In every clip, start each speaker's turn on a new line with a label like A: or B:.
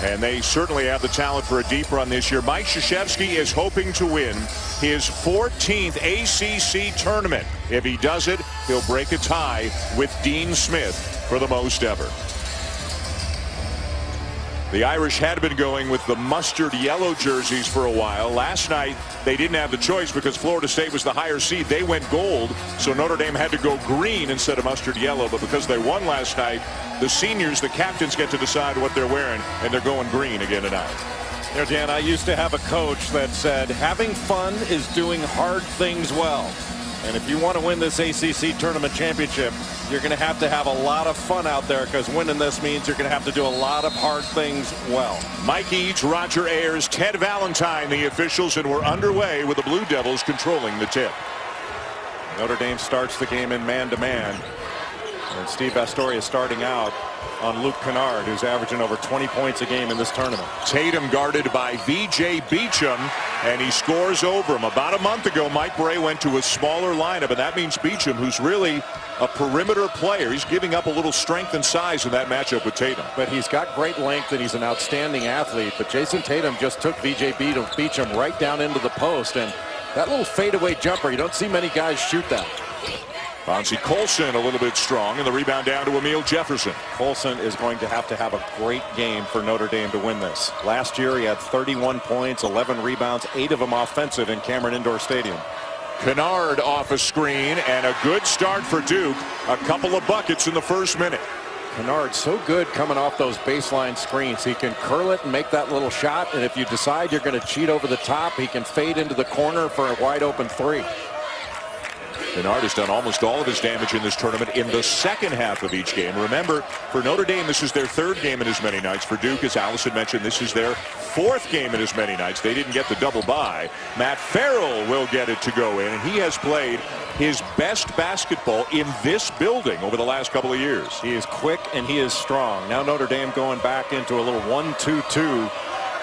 A: And they certainly have the talent for a deep run this year. Mike Krzyzewski is hoping to win his 14th ACC tournament. If he does it, he'll break a tie with Dean Smith for the most ever. The Irish had been going with the mustard yellow jerseys for a while. Last night, they didn't have the choice because Florida State was the higher seed. They went gold, so Notre Dame had to go green instead of mustard yellow. But because they won last night, the seniors, the captains, get to decide what they're wearing, and they're going green again tonight.
B: You know, Dan, I used to have a coach that said, having fun is doing hard things well. And if you want to win this ACC tournament championship, you're going to have a lot of fun out there, because winning this means you're going to have to do a lot of hard things well.
A: Mike Eads, Roger Ayers, Ted Valentine, the officials, and we're underway with the Blue Devils controlling the tip.
B: Notre Dame starts the game in man-to-man. And Steve Vastoria starting out on Luke Kennard, who's averaging over 20 points a game in this tournament.
A: Tatum guarded by V.J. Beacham, and he scores over him. About a month ago, Mike Bray went to a smaller lineup, and that means Beacham, who's really a perimeter player, he's giving up a little strength and size in that matchup with Tatum.
B: But he's got great length, and he's an outstanding athlete. But Jason Tatum just took V.J. Beacham right down into the post, and that little fadeaway jumper, you don't see many guys shoot that.
A: Bonzie Colson a little bit strong, and the rebound down to Emil Jefferson.
B: Colson is going to have a great game for Notre Dame to win this. Last year he had 31 points, 11 rebounds, 8 of them offensive in Cameron Indoor Stadium.
A: Kennard off a screen, and a good start for Duke. A couple of buckets in the first minute.
B: Kennard's so good coming off those baseline screens. He can curl it and make that little shot, and if you decide you're going to cheat over the top, he can fade into the corner for a wide open three.
A: Kennard has done almost all of his damage in this tournament in the second half of each game. Remember, for Notre Dame, this is their third game in as many nights. For Duke, as Allison mentioned, this is their fourth game in as many nights. They didn't get the double bye. Matt Farrell will get it to go in, and he has played his best basketball in this building over the last couple of years.
B: He is quick and he is strong. Now Notre Dame going back into a little 1-2-2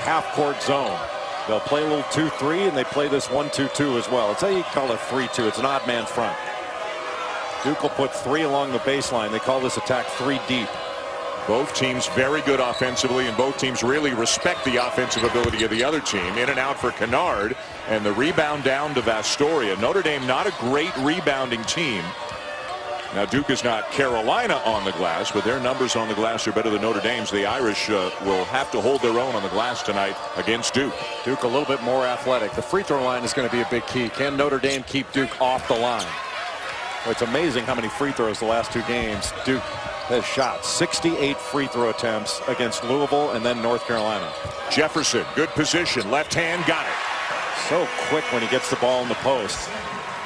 B: half-court zone. They'll play a little 2-3, and they play this 1-2-2 as well. It's how you call it 3-2. It's an odd man front. Duke will put 3 along the baseline. They call this attack 3 deep.
A: Both teams very good offensively, and both teams really respect the offensive ability of the other team. In and out for Kennard, and the rebound down to Vastoria. Notre Dame not a great rebounding team. Now Duke is not Carolina on the glass, but their numbers on the glass are better than Notre Dame's. The Irish will have to hold their own on the glass tonight against Duke.
B: Duke a little bit more athletic. The free throw line is going to be a big key. Can Notre Dame keep Duke off the line? Well, it's amazing how many free throws the last 2 games Duke has shot. 68 free throw attempts against Louisville and then North Carolina.
A: Jefferson, good position, left hand, got it.
B: So quick when he gets the ball in the post.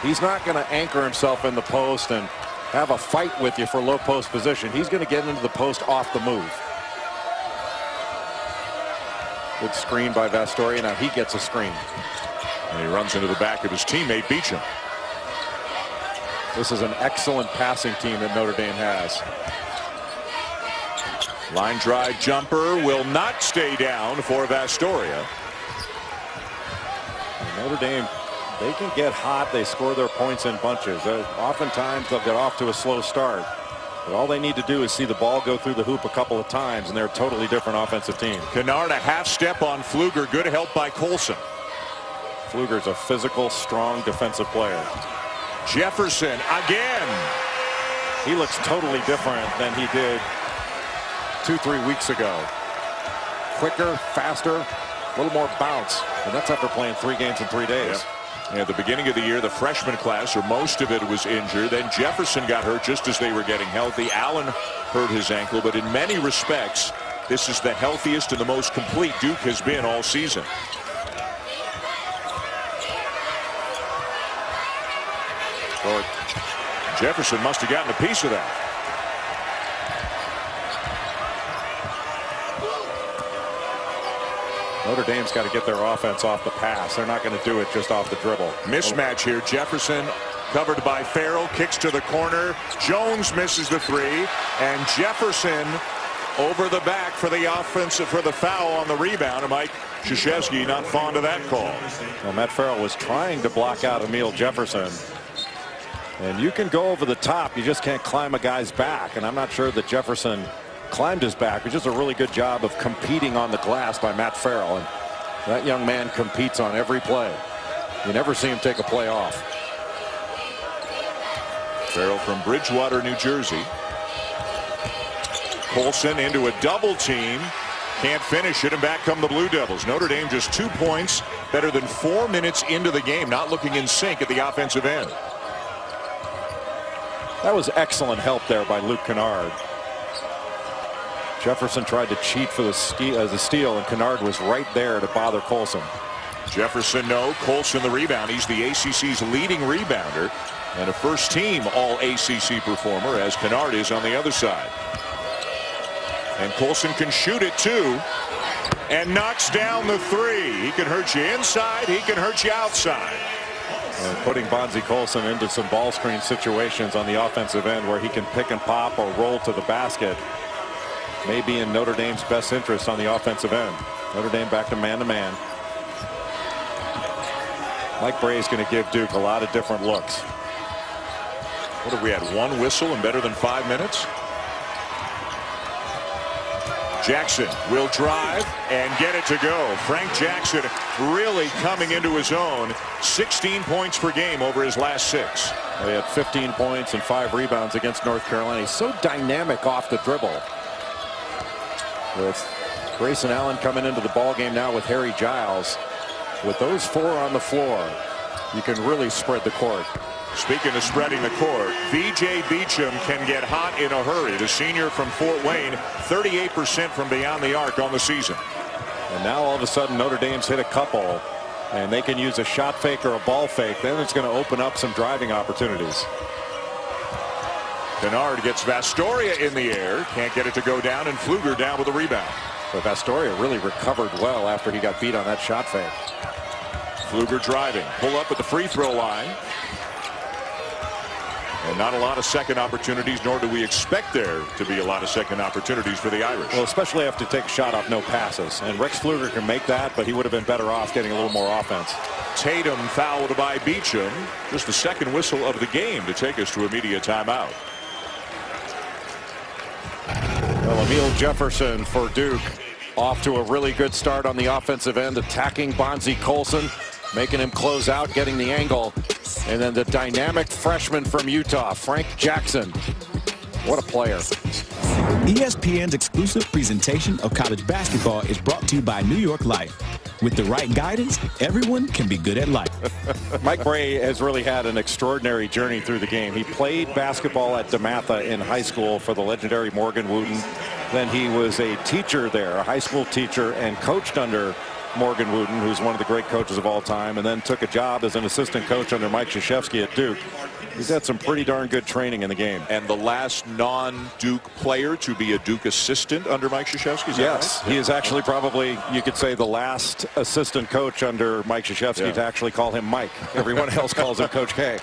B: He's not going to anchor himself in the post and have a fight with you for low post position. He's going to get into the post off the move. Good screen by Vastoria. Now he gets a screen.
A: And he runs into the back of his teammate Beacham.
B: This is an excellent passing team that Notre Dame has.
A: Line drive jumper will not stay down for Vastoria.
B: Notre Dame, they can get hot. They score their points in bunches. Oftentimes they'll get off to a slow start, but all they need to do is see the ball go through the hoop a couple of times, and they're a totally different offensive team.
A: Kennard a half step on Pfluger. Good help by Colson.
B: Pfluger's a physical, strong defensive player.
A: Jefferson again.
B: He looks totally different than he did 2-3 weeks ago. Quicker, faster, a little more bounce, and that's after playing 3 games in 3 days.
A: Yep. At the beginning of the year, the freshman class, or most of it, was injured. Then Jefferson got hurt just as they were getting healthy. Allen hurt his ankle, but in many respects, this is the healthiest and the most complete Duke has been all season. Well, Jefferson must have gotten a piece of that.
B: Notre Dame's got to get their offense off the pass. They're not going to do it just off the dribble.
A: Mismatch here. Jefferson covered by Farrell, kicks to the corner. Jones misses the 3, and Jefferson over the back for the offensive, for the foul on the rebound. And Mike Krzyzewski not fond of that call.
B: Well, Matt Farrell was trying to block out Emil Jefferson. And you can go over the top. You just can't climb a guy's back. And I'm not sure that Jefferson climbed his back, which is a really good job of competing on the glass by Matt Farrell. And that young man competes on every play. You never see him take a play off.
A: Farrell from Bridgewater, New Jersey. Colson into a double team. Can't finish it, and back come the Blue Devils. Notre Dame just 2 points, better than 4 minutes into the game, not looking in sync at the offensive end.
B: That was excellent help there by Luke Kennard. Jefferson tried to cheat for the steal, and Kennard was right there to bother Colson.
A: Jefferson no, Colson the rebound. He's the ACC's leading rebounder and a first-team All-ACC performer, as Kennard is on the other side. And Colson can shoot it too, and knocks down the three. He can hurt you inside, he can hurt you outside.
B: And putting Bonzie Colson into some ball screen situations on the offensive end where he can pick and pop or roll to the basket may be in Notre Dame's best interest on the offensive end. Notre Dame back to man-to-man. Mike Brey is going to give Duke a lot of different looks.
A: What have we had? One whistle in better than 5 minutes? Jackson will drive and get it to go. Frank Jackson really coming into his own. 16 points per game over his last 6.
B: He had 15 points and 5 rebounds against North Carolina. He's so dynamic off the dribble. With Grayson Allen coming into the ball game now with Harry Giles. With those 4 on the floor, you can really spread the court.
A: Speaking of spreading the court, V.J. Beacham can get hot in a hurry. The senior from Fort Wayne, 38% from beyond the arc on the season.
B: And now all of a sudden Notre Dame's hit a couple, and they can use a shot fake or a ball fake. Then it's going to open up some driving opportunities.
A: Kennard gets Vastoria in the air, can't get it to go down, and Pfluger down with a rebound.
B: But Vastoria really recovered well after he got beat on that shot fake.
A: Pfluger driving, pull up at the free throw line. And not a lot of second opportunities, nor do we expect there to be a lot of second opportunities for the Irish.
B: Well, especially after take a shot off no passes. And Rex Pfluger can make that, but he would have been better off getting a little more offense.
A: Tatum fouled by Beacham. Just the second whistle of the game to take us to immediate timeout.
B: Well, Emil Jefferson for Duke off to a really good start on the offensive end, attacking Bonzie Colson, making him close out, getting the angle. And then the dynamic freshman from Utah, Frank Jackson. What a player.
C: ESPN's exclusive presentation of college basketball is brought to you by New York Life. With the right guidance, everyone can be good at life.
B: Mike Brey has really had an extraordinary journey through the game. He played basketball at DeMatha in high school for the legendary Morgan Wooten. Then he was a teacher there, a high school teacher, and coached under Morgan Wooten, who's one of the great coaches of all time, and then took a job as an assistant coach under Mike Krzyzewski at Duke. He's had some pretty darn good training in the game.
A: And the last non-Duke player to be a Duke assistant under Mike Krzyzewski, is that
B: yes,
A: right?
B: He is actually probably, you could say, the last assistant coach under Mike Krzyzewski to actually call him Mike. Everyone else calls him Coach K.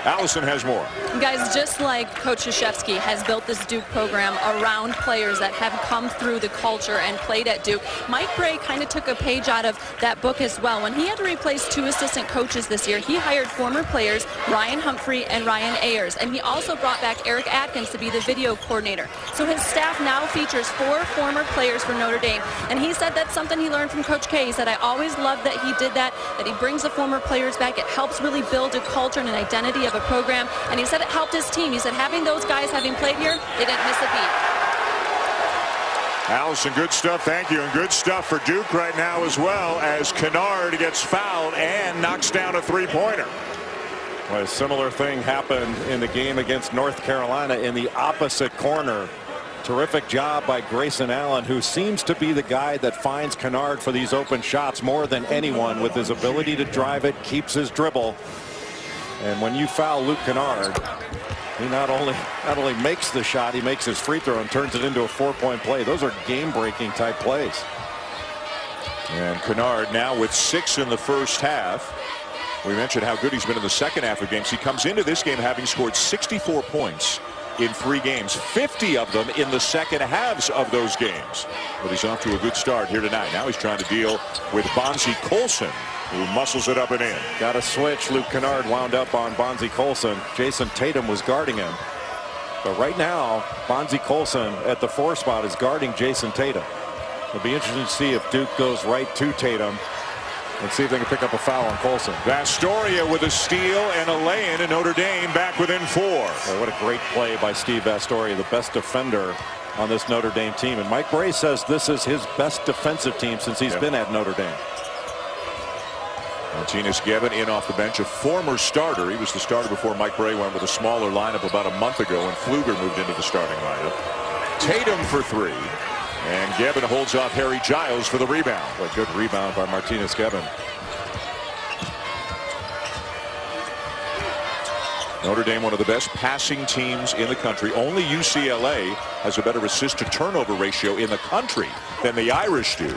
A: Allison has more.
D: Guys, just like Coach Krzyzewski has built this Duke program around players that have come through the culture and played at Duke, Mike Brey kind of took a page out of that book as well. When he had to replace 2 assistant coaches this year, he hired former players Ryan Humphrey and Ryan Ayers, and he also brought back Eric Atkins to be the video coordinator. So his staff now features 4 former players for Notre Dame, and he said that's something he learned from Coach K. He said, I always loved that he did that he brings the former players back. It helps really build a culture and an identity of a program, and he said it helped his team. He said having those guys having played here, they didn't miss a beat.
A: Allison, good stuff. Thank you. And good stuff for Duke right now as well, as Kennard gets fouled and knocks down a three-pointer.
B: Well, a similar thing happened in the game against North Carolina in the opposite corner. Terrific job by Grayson Allen, who seems to be the guy that finds Kennard for these open shots more than anyone, with his ability to drive it, keeps his dribble. And when you foul Luke Kennard, he not only makes the shot, he makes his free throw and turns it into a 4-point play. Those are game-breaking type plays.
A: And Kennard now with 6 in the first half. We mentioned how good he's been in the second half of games. He comes into this game having scored 64 points in 3 games, 50 of them in the second halves of those games. But he's off to a good start here tonight. Now he's trying to deal with Bonzie Colson, who muscles it up and in.
B: Got a switch. Luke Kennard wound up on Bonzie Colson. Jason Tatum was guarding him. But right now, Bonzie Colson at the 4 spot is guarding Jason Tatum. It'll be interesting to see if Duke goes right to Tatum and see if they can pick up a foul on Colson.
A: Vastoria with a steal and a lay-in, and Notre Dame back within 4.
B: Well, what a great play by Steve Vastoria, the best defender on this Notre Dame team. And Mike Brey says this is his best defensive team since he's been at Notre Dame.
A: Martinez Gibbon in off the bench, a former starter. He was the starter before Mike Brey went with a smaller lineup about a month ago, and Pfluger moved into the starting lineup. Tatum for 3, and Gibbon holds off Harry Giles for the rebound.
B: A good rebound by Martinez Gibbon.
A: Notre Dame, one of the best passing teams in the country. Only UCLA has a better assist to turnover ratio in the country than the Irish do.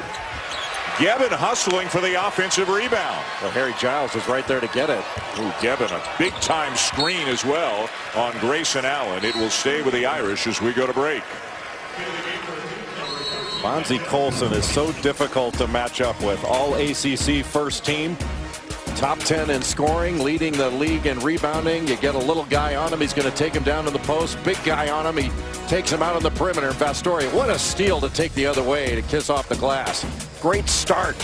A: Gibbon hustling for the offensive rebound.
B: Well, Harry Giles is right there to get it.
A: Ooh, Gibbon, a big-time screen as well on Grayson Allen. It will stay with the Irish as we go to break.
B: Bonzie Colson is so difficult to match up with. All ACC first team. Top 10 in scoring, leading the league in rebounding. You get a little guy on him, he's going to take him down to the post. Big guy on him, he takes him out on the perimeter. Vastoria, what a steal to take the other way to kiss off the glass. Great start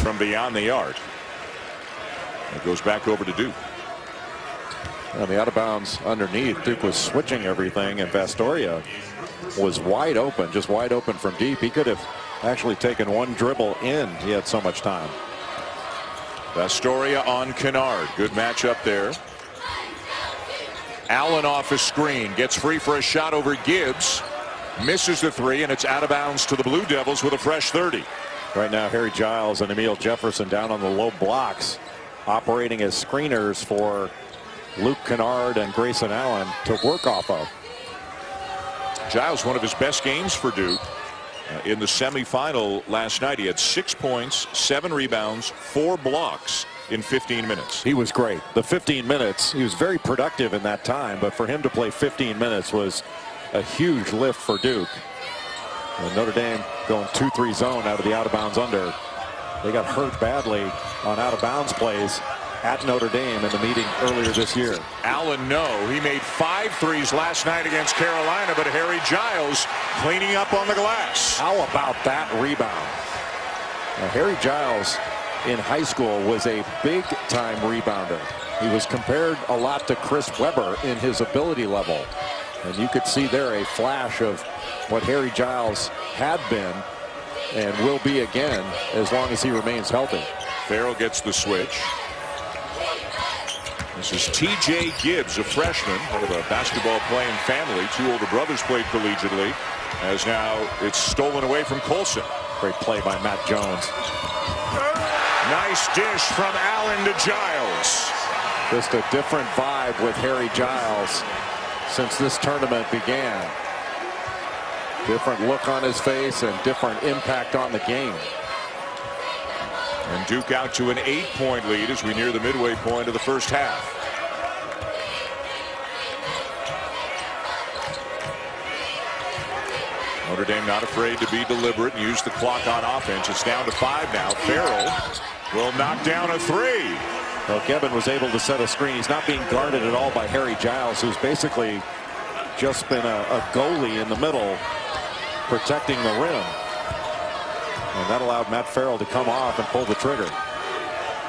A: from beyond the arc. It goes back over to Duke.
B: On the out of bounds underneath, Duke was switching everything, and Vastoria was wide open, just wide open from deep. He could have actually taken one dribble in. He had so much time.
A: Vastoria on Kennard. Good matchup there. Allen off a screen. Gets free for a shot over Gibbs. Misses the 3, and it's out of bounds to the Blue Devils with a fresh 30.
B: Right now, Harry Giles and Emil Jefferson down on the low blocks, operating as screeners for Luke Kennard and Grayson Allen to work off of.
A: Giles, one of his best games for Duke. In the semifinal last night, he had 6 points, 7 rebounds, 4 blocks in 15 minutes.
B: He was great. The 15 minutes, he was very productive in that time, but for him to play 15 minutes was a huge lift for Duke. And Notre Dame going 2-3 zone out of the out of bounds under. They got hurt badly on out of bounds plays at Notre Dame in the meeting earlier this year.
A: Allen, no. He made 5 threes last night against Carolina, but Harry Giles cleaning up on the glass.
B: How about that rebound? Now, Harry Giles in high school was a big-time rebounder. He was compared a lot to Chris Webber in his ability level. And you could see there a flash of what Harry Giles had been and will be again as long as he remains healthy.
A: Farrell gets the switch. This is T.J. Gibbs, a freshman, part of a basketball-playing family. 2 older brothers played collegiately, as now it's stolen away from Colson.
B: Great play by Matt Jones.
A: Nice dish from Allen to Giles.
B: Just a different vibe with Harry Giles since this tournament began. Different look on his face and different impact on the game.
A: And Duke out to an 8-point lead as we near the midway point of the first half. Notre Dame not afraid to be deliberate and use the clock on offense. It's down to 5 now. Farrell will knock down a 3.
B: Well, Gibbon was able to set a screen. He's not being guarded at all by Harry Giles, who's basically just been a goalie in the middle protecting the rim. And that allowed Matt Farrell to come off and pull the trigger.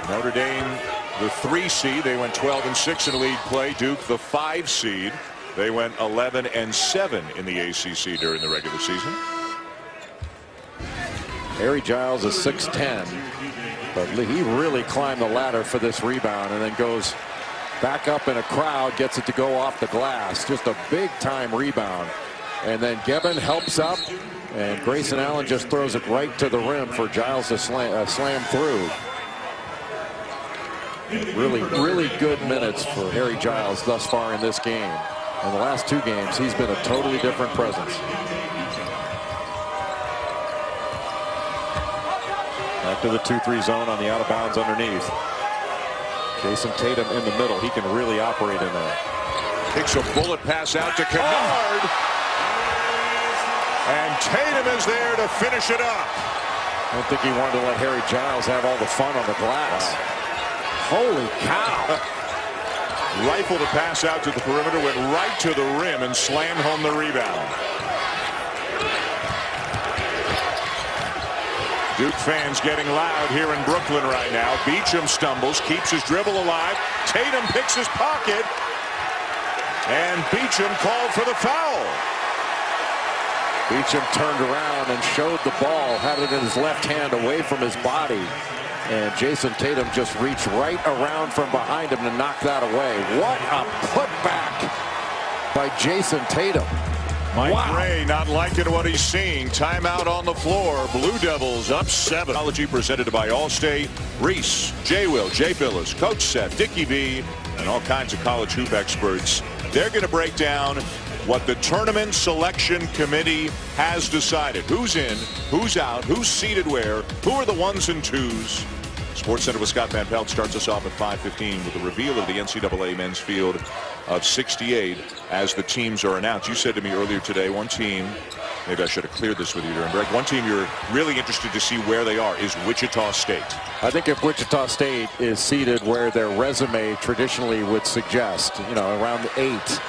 A: Notre Dame, the 3 seed. They went 12-6 in league play. Duke, the 5 seed. They went 11-7 in the ACC during the regular season.
B: Harry Giles is 6'10", but he really climbed the ladder for this rebound and then goes back up in a crowd, gets it to go off the glass. Just a big-time rebound. And then Gibbon helps up, and Grayson Allen just throws it right to the rim for Giles to slam through. Really good minutes for Harry Giles thus far in this game. In the last 2 games, he's been a totally different presence. Back to the 2-3 zone on the out of bounds underneath. Jason Tatum in the middle. He can really operate in there.
A: Kicks a bullet pass out to Kennard. And Tatum is there to finish it up.
B: I don't think he wanted to let Harry Giles have all the fun on the glass. Wow. Holy cow.
A: Rifled a pass out to the perimeter, went right to the rim and slammed home the rebound. Duke fans getting loud here in Brooklyn right now. Beacham stumbles, keeps his dribble alive. Tatum picks his pocket. And Beacham called for the foul.
B: Beacham turned around and showed the ball, had it in his left hand away from his body. And Jason Tatum just reached right around from behind him to knock that away. What a putback by Jason Tatum.
A: Mike Ray not liking what he's seeing. Timeout on the floor. Blue Devils up 7. Technology presented by Allstate. Reese, J. Will, Jay Billis, Coach Seth, Dickie B, and all kinds of college hoop experts. They're going to break down what the tournament selection committee has decided. Who's in, who's out, who's seated where, who are the ones and twos. Sports Center with Scott Van Pelt starts us off at 5:15 with the reveal of the NCAA men's field of 68 as the teams are announced. You said to me earlier today, one team, maybe I should have cleared this with you during break, one team you're really interested to see where they are is Wichita State.
B: I think if Wichita State is seated where their resume traditionally would suggest, you know, around 8,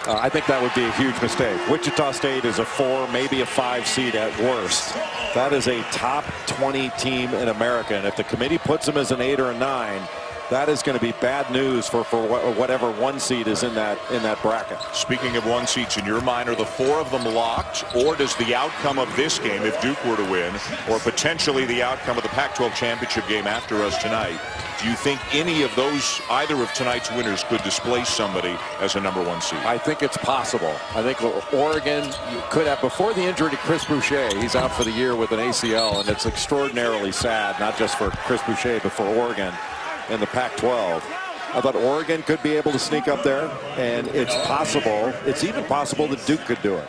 B: I think that would be a huge mistake. Wichita State is a 4, maybe a 5 seed at worst. That is a top 20 team in America, and if the committee puts them as an 8 or a 9, that is going to be bad news for whatever 1 seed is in that bracket.
A: Speaking of 1 seeds, in your mind, are the 4 of them locked, or does the outcome of this game, if Duke were to win, or potentially the outcome of the Pac-12 championship game after us tonight, do you think any of those, either of tonight's winners, could displace somebody as a number 1 seed?
B: I think it's possible. I think Oregon could have, before the injury to Chris Boucher, he's out for the year with an ACL, and it's extraordinarily sad, not just for Chris Boucher, but for Oregon in the Pac-12. I thought Oregon could be able to sneak up there, and it's possible, it's even possible that Duke could do it.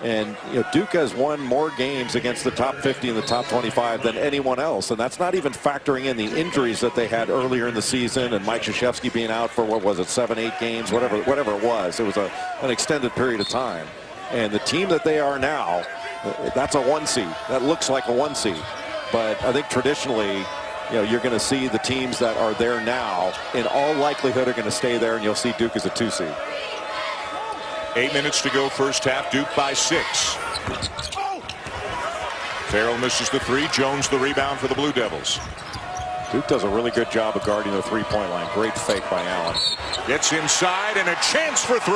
B: And you know, Duke has won more games against the top 50 and the top 25 than anyone else, and that's not even factoring in the injuries that they had earlier in the season, and Mike Krzyzewski being out for, what was it, 7-8 games, whatever it was. It was an extended period of time. And the team that they are now, that's a 1 seed. That looks like a 1 seed. But I think traditionally, you know, you're going to see the teams that are there now, in all likelihood, are going to stay there, and you'll see Duke as a 2 seed.
A: 8 minutes to go first half. Duke by 6. Farrell misses the 3. Jones the rebound for the Blue Devils.
B: Duke does a really good job of guarding the three-point line. Great fake by Allen.
A: Gets inside and a chance for 3.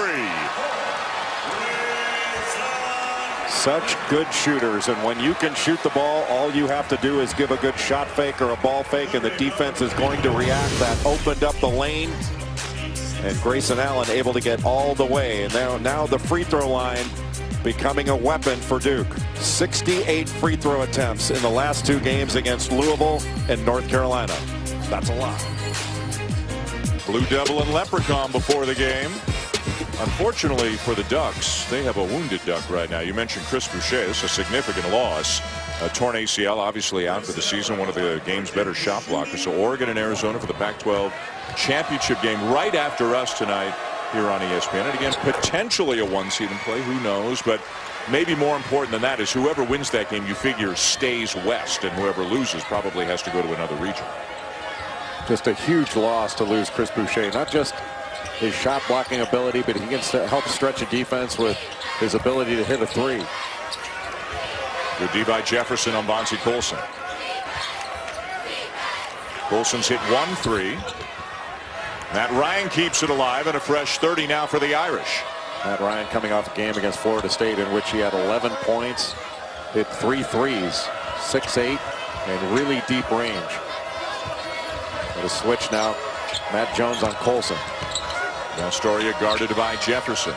B: Such good shooters, and when you can shoot the ball, all you have to do is give a good shot fake or a ball fake, and the defense is going to react. That opened up the lane, and Grayson Allen able to get all the way. And now the free throw line becoming a weapon for Duke. 68 free throw attempts in the last 2 games against Louisville and North Carolina. That's a lot.
A: Blue Devil and Leprechaun before the game. Unfortunately for the Ducks, they have a wounded Duck right now. You mentioned Chris Boucher. This is a significant loss. A torn ACL, obviously out for the season. One of the game's better shot blockers. So Oregon and Arizona for the Pac-12 championship game right after us tonight here on ESPN. And again, potentially a 1 seed in play. Who knows? But maybe more important than that is whoever wins that game, you figure, stays west. And whoever loses probably has to go to another region.
B: Just a huge loss to lose Chris Boucher. Not just his shot blocking ability, but he can help stretch a defense with his ability to hit a 3.
A: Good D by Jefferson on Bonzie Colson. Colson's hit 1 3. Matt Ryan keeps it alive, and a fresh 30 now for the Irish.
B: Matt Ryan coming off a game against Florida State in which he had 11 points, hit 3 threes, 6'8", and really deep range. But a switch now. Matt Jones on Colson.
A: Astoria guarded by Jefferson.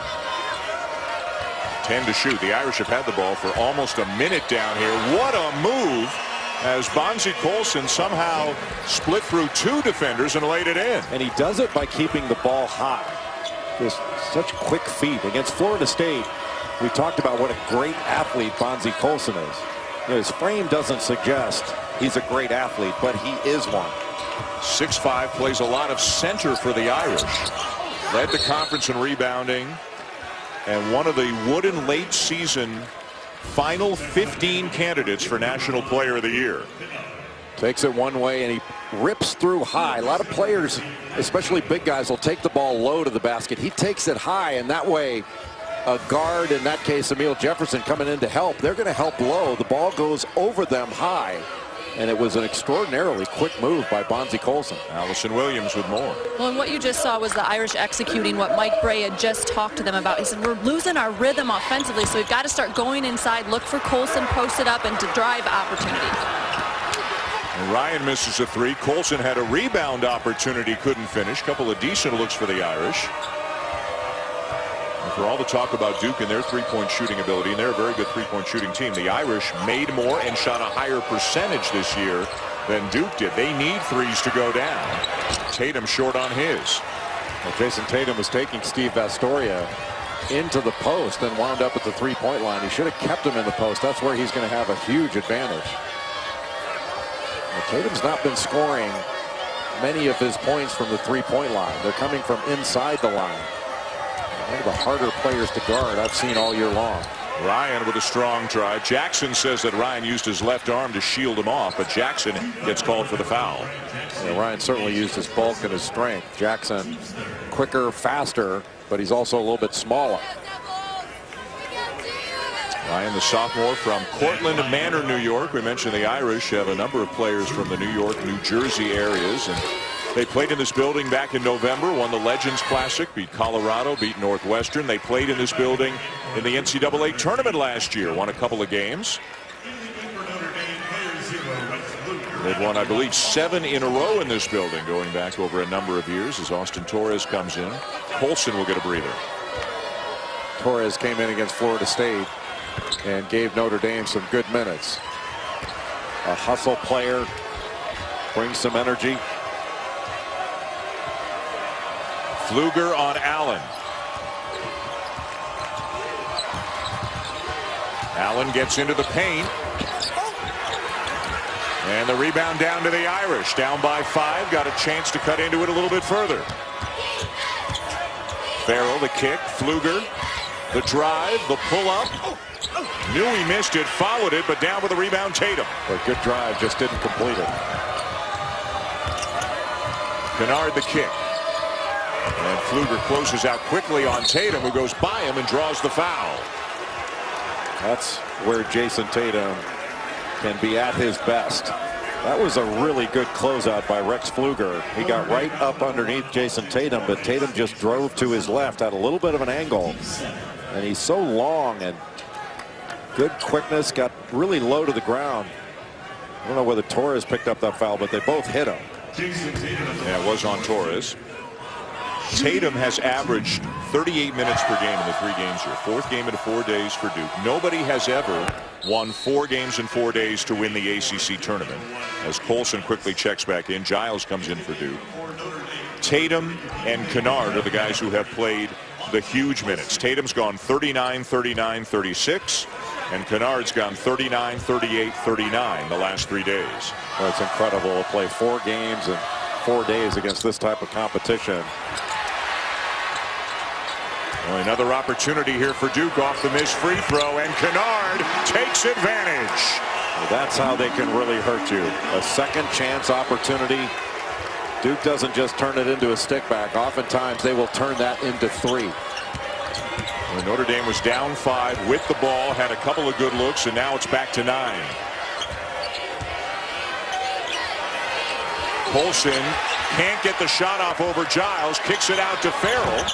A: 10 to shoot. The Irish have had the ball for almost a minute down here. What a move as Bonzie Colson somehow split through 2 defenders and laid it in.
B: And he does it by keeping the ball high. Just such quick feet. Against Florida State, we talked about what a great athlete Bonzie Colson is. You know, his frame doesn't suggest he's a great athlete, but he is one.
A: 6'5", plays a lot of center for the Irish. Led the conference in rebounding, and one of the Wooden late season final 15 candidates for National Player of the Year.
B: Takes it one way, and he rips through high. A lot of players, especially big guys, will take the ball low to the basket. He takes it high, and that way a guard, in that case Emil Jefferson, coming in to help, they're going to help low. The ball goes over them high, and it was an extraordinarily quick move by Bonzie Colson.
A: Allison Williams with more.
D: Well, and what you just saw was the Irish executing what Mike Bray had just talked to them about. He said, we're losing our rhythm offensively, so we've got to start going inside, look for Colson, post it up, and to drive opportunity.
A: And Ryan misses a three. Colson had a rebound opportunity, couldn't finish. Couple of decent looks for the Irish. And for all the talk about Duke and their three-point shooting ability, and they're a very good three-point shooting team, the Irish made more and shot a higher percentage this year than Duke did. They need threes to go down. Tatum short on his.
B: Well, Jason Tatum was taking Steve Vastoria into the post and wound up at the three-point line. He should have kept him in the post. That's where he's going to have a huge advantage. Well, Tatum's not been scoring many of his points from the three-point line. They're coming from inside the line. One of the harder players to guard I've seen all year long.
A: Ryan with a strong drive. Jackson says that Ryan used his left arm to shield him off, but Jackson gets called for the foul.
B: Yeah, Ryan certainly used his bulk and his strength. Jackson quicker, faster, but he's also a little bit smaller.
A: Ryan, the sophomore from Cortland Manor, New York. We mentioned the Irish have a number of players from the New York, New Jersey areas, and they played in this building back in November, won the Legends Classic, beat Colorado, beat Northwestern. They played in this building in the NCAA tournament last year, won a couple of games. They've won, I believe, 7 in a row in this building, going back over a number of years as Austin Torres comes in. Colson will get a breather.
B: Torres came in against Florida State and gave Notre Dame some good minutes. A hustle player, brings some energy.
A: Pfluger on Allen. Allen gets into the paint. And the rebound down to the Irish. Down by 5. Got a chance to cut into it a little bit further. Farrell, the kick. Pfluger, the drive, the pull-up. Knew he missed it, followed it, but down with the rebound, Tatum.
B: A good drive, just didn't complete it.
A: Kennard, the kick. And Pfluger closes out quickly on Tatum, who goes by him and draws the foul.
B: That's where Jason Tatum can be at his best. That was a really good closeout by Rex Pfluger. He got right up underneath Jason Tatum, but Tatum just drove to his left at a little bit of an angle. And he's so long and good quickness, got really low to the ground. I don't know whether Torres picked up that foul, but they both hit him.
A: Yeah, it was on Torres. Tatum has averaged 38 minutes per game in the 3 games here. 4th game in 4 days for Duke. Nobody has ever won 4 games in 4 days to win the ACC tournament. As Colson quickly checks back in, Giles comes in for Duke. Tatum and Kennard are the guys who have played the huge minutes. Tatum's gone 39, 39, 36, and Kennard's gone 39, 38, 39 the last 3 days.
B: Well, it's incredible to play 4 games in 4 days against this type of competition.
A: Well, another opportunity here for Duke off the missed free throw, and Kennard takes advantage.
B: Well, that's how they can really hurt you. A second chance opportunity. Duke doesn't just turn it into a stick back. Oftentimes they will turn that into 3.
A: When Notre Dame was down 5 with the ball, had a couple of good looks, and now it's back to 9. Colson can't get the shot off over Giles, kicks it out to Farrell.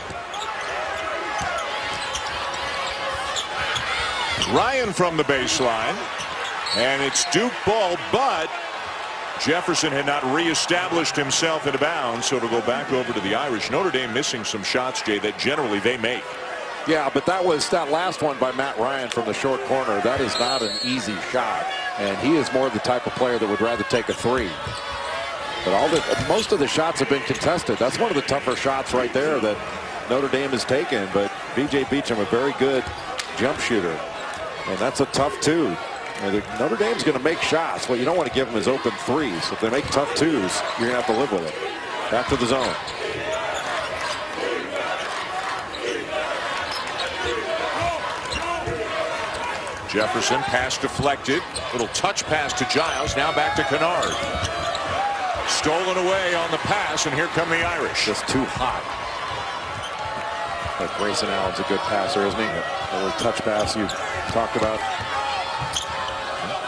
A: Ryan from the baseline, and it's Duke ball, but Jefferson had not reestablished himself in bounds, so it'll go back over to the Irish. Notre Dame missing some shots, Jay, that generally they make.
B: Yeah, but that last one by Matt Ryan from the short corner. That is not an easy shot, and he is more the type of player that would rather take a 3. But most of the shots have been contested. That's one of the tougher shots right there that Notre Dame has taken. But B.J. Beacham, a very good jump shooter, and that's a tough 2. Notre Dame's going to make shots. What you don't want to give them is open 3s. If they make tough 2s, you're going to have to live with it. Back to the zone.
A: Jefferson, pass deflected. Little touch pass to Giles. Now back to Kennard. Stolen away on the pass, and here come the Irish.
B: Just too hot. But Grayson Allen's a good passer, isn't he? A little touch pass you talked about.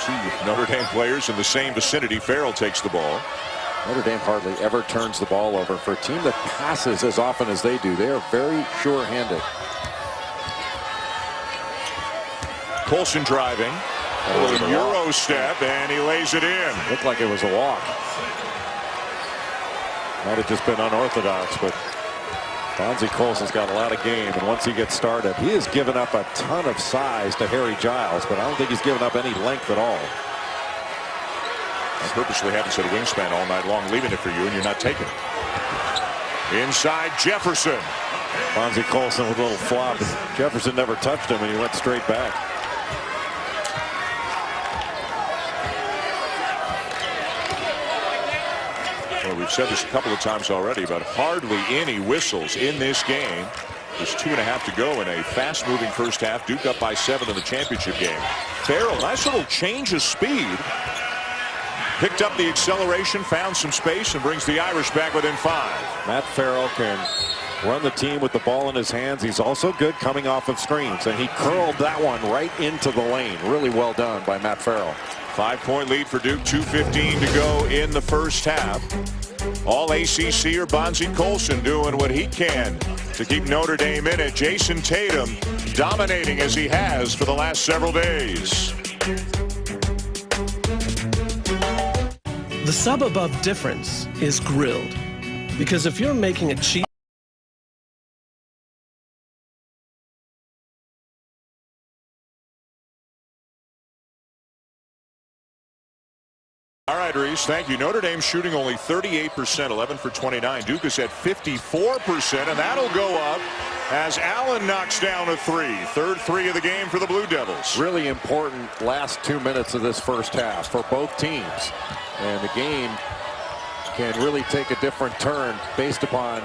A: Two Notre Dame players in the same vicinity. Farrell takes the ball.
B: Notre Dame hardly ever turns the ball over. For a team that passes as often as they do, they are very sure-handed.
A: Colson driving. A little Euro step, and he lays it in.
B: Looked like it was a walk. Might have just been unorthodox, but Bonzie Colson's got a lot of game, and once he gets started, he has given up a ton of size to Harry Giles, but I don't think he's given up any length at all.
A: I purposely haven't said wingspan all night long, leaving it for you, and you're not taking it. Inside Jefferson.
B: Bonzie Colson with a little flop. Jefferson never touched him, and he went straight back.
A: Well, we've said this a couple of times already, but hardly any whistles in this game. There's 2.5 to go in a fast-moving first half. Duke up by 7 in the championship game. Farrell, nice little change of speed. Picked up the acceleration, found some space, and brings the Irish back within 5.
B: Matt Farrell can run the team with the ball in his hands. He's also good coming off of screens, and he curled that one right into the lane. Really well done by Matt Farrell.
A: 5-point lead for Duke, 2:15 to go in the first half. All ACC or Bonzie Colson doing what he can to keep Notre Dame in it. Jason Tatum dominating as he has for the last several days.
E: The sub above difference is grilled, because if you're making a cheese.
A: All right, Reese, thank you. Notre Dame shooting only 38%, 11 for 29. Duke is at 54%, and that'll go up as Allen knocks down a three. Third three of the game for the Blue Devils.
B: Really important last 2 minutes of this first half for both teams. And the game can really take a different turn based upon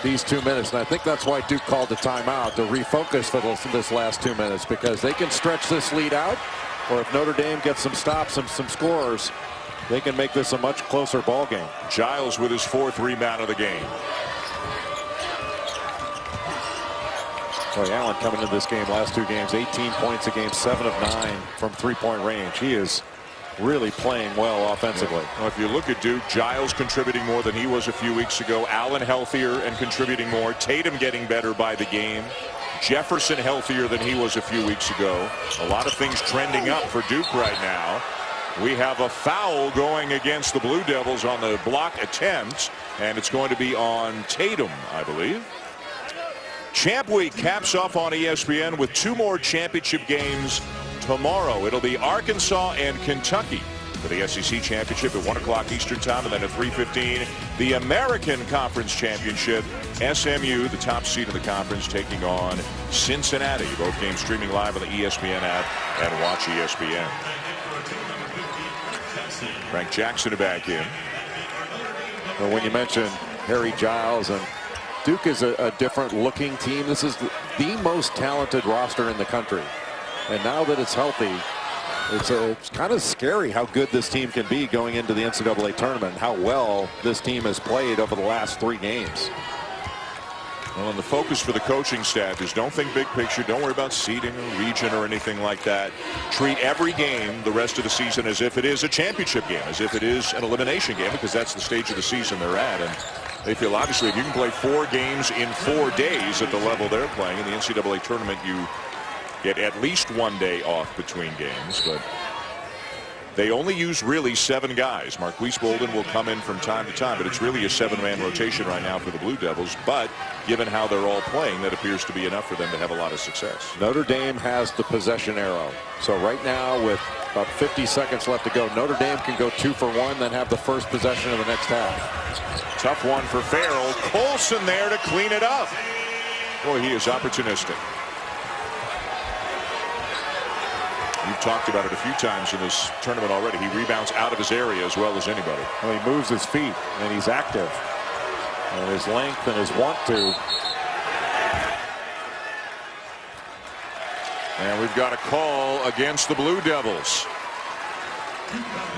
B: these 2 minutes. And I think that's why Duke called the timeout, to refocus for this last 2 minutes, because they can stretch this lead out, or if Notre Dame gets some stops and some scores, they can make this a much closer ball game.
A: Giles with his 4th rebound of the game.
B: Boy, Allen coming into this game, last 2 games, 18 points a game, 7 of 9 from three-point range. He is really playing well offensively.
A: Well, if you look at Duke, Giles contributing more than he was a few weeks ago. Allen healthier and contributing more. Tatum getting better by the game. Jefferson healthier than he was a few weeks ago. A lot of things trending up for Duke right now. We have a foul going against the Blue Devils on the block attempt, and it's going to be on Tatum, I believe. Champ Week caps off on ESPN with 2 more championship games tomorrow. It'll be Arkansas and Kentucky for the SEC championship at 1 o'clock Eastern time, and then at 3:15 the American Conference Championship. SMU, the top seed in the conference, taking on Cincinnati. Both games streaming live on the ESPN app and Watch ESPN. Frank Jackson back in.
B: Well, when you mention Harry Giles, and Duke is a different looking team. This is the most talented roster in the country. And now that it's healthy, it's kind of scary how good this team can be going into the NCAA tournament, and how well this team has played over the last 3 games.
A: Well, and the focus for the coaching staff is don't think big picture. Don't worry about seeding or region or anything like that. Treat every game the rest of the season as if it is a championship game, as if it is an elimination game, because that's the stage of the season they're at. And they feel obviously if you can play 4 games in 4 days at the level they're playing in the NCAA tournament, you get at least 1 day off between games. But they only use really 7 guys. Marquise Bolden will come in from time to time, but it's really a 7-man rotation right now for the Blue Devils. But given how they're all playing, that appears to be enough for them to have a lot of success.
B: Notre Dame has the possession arrow. So right now, with about 50 seconds left to go, Notre Dame can go 2 for 1, then have the first possession of the next half.
A: Tough one for Farrell. Colson there to clean it up. Boy, he is opportunistic. You've talked about it a few times in this tournament already. He rebounds out of his area as well as anybody.
B: Well, he moves his feet, and he's active. And his length and his want to.
A: And we've got a call against the Blue Devils.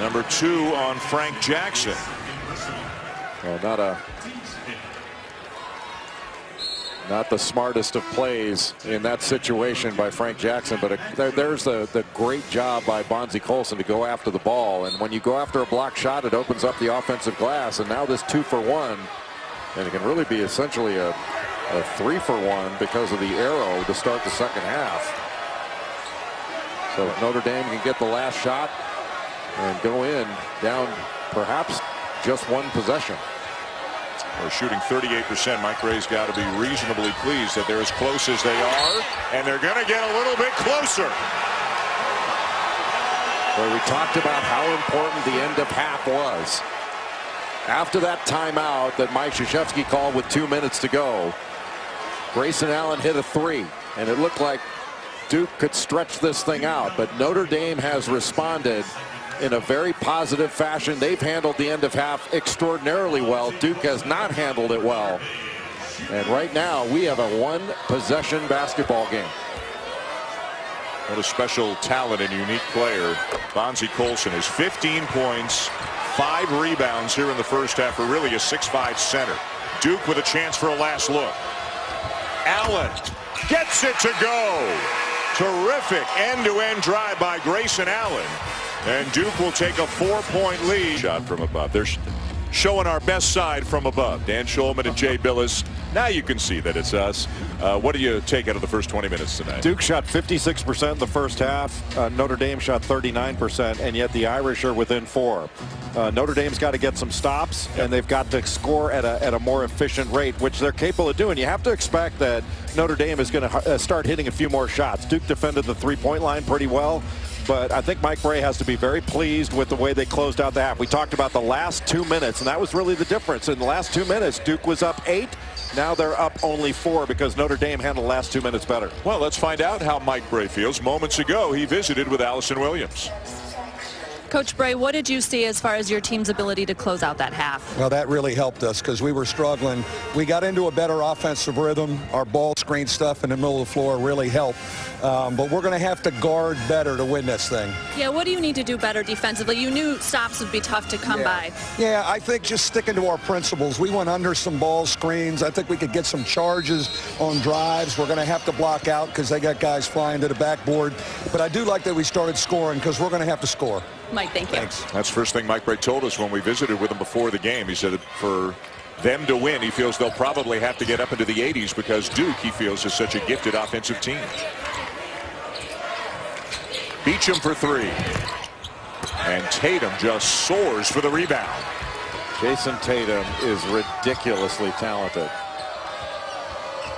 A: Number 2 on Frank Jackson.
B: Well, not the smartest of plays in that situation by Frank Jackson, but there's the great job by Bonzie Colson to go after the ball. And when you go after a block shot, it opens up the offensive glass. And now this 2-for-1, and it can really be essentially a 3-for-1 because of the arrow to start the second half. So if Notre Dame can get the last shot and go in down perhaps just one possession.
A: They're shooting 38%. Mike Bray's got to be reasonably pleased that they're as close as they are, and they're going to get a little bit closer.
B: Well, we talked about how important the end of half was. After that timeout that Mike Krzyzewski called with 2 minutes to go, Grayson Allen hit a 3, and it looked like Duke could stretch this thing out, but Notre Dame has responded in a very positive fashion. They've handled the end of half extraordinarily well. Duke has not handled it well. And right now we have a 1-possession basketball game.
A: What a special talent and unique player Bonzie Colson is. 15 points, 5 rebounds here in the first half for really a 6'5" center. Duke with a chance for a last look. Allen gets it to go. Terrific end-to-end drive by Grayson Allen. And Duke will take a 4-point lead. Shot from above. They're showing our best side from above. Dan Schulman and Jay Billis. Now you can see that it's us. What do you take out of the first 20 minutes tonight?
B: Duke shot 56% in the first half. Notre Dame shot 39%, and yet the Irish are within 4. Notre Dame's got to get some stops, and they've got to score at a more efficient rate, which they're capable of doing. You have to expect that Notre Dame is going to start hitting a few more shots. Duke defended the 3-point line pretty well. But I think Mike Bray has to be very pleased with the way they closed out the half. We talked about the last 2 minutes, and that was really the difference. In the last 2 minutes, Duke was up 8. Now they're up only 4 because Notre Dame handled the last 2 minutes better.
A: Well, let's find out how Mike Bray feels. Moments ago, he visited with Allison Williams.
D: Coach Bray, what did you see as far as your team's ability to close out that half?
F: Well, that really helped us because we were struggling. We got into a better offensive rhythm. Our ball screen stuff in the middle of the floor really helped. But we're going to have to guard better to win this thing.
D: Yeah, what do you need to do better defensively? You knew stops would be tough to come by.
F: Yeah, I think just sticking to our principles. We went under some ball screens. I think we could get some charges on drives. We're going to have to block out because they got guys flying to the backboard. But I do like that we started scoring because we're going to have to score.
D: Mike, thank you.
F: Thanks.
A: That's the first thing Mike Bray told us when we visited with him before the game. He said that for them to win, he feels they'll probably have to get up into the 80s because Duke, he feels, is such a gifted offensive team. Beacham for 3. And Tatum just soars for the rebound.
B: Jason Tatum is ridiculously talented.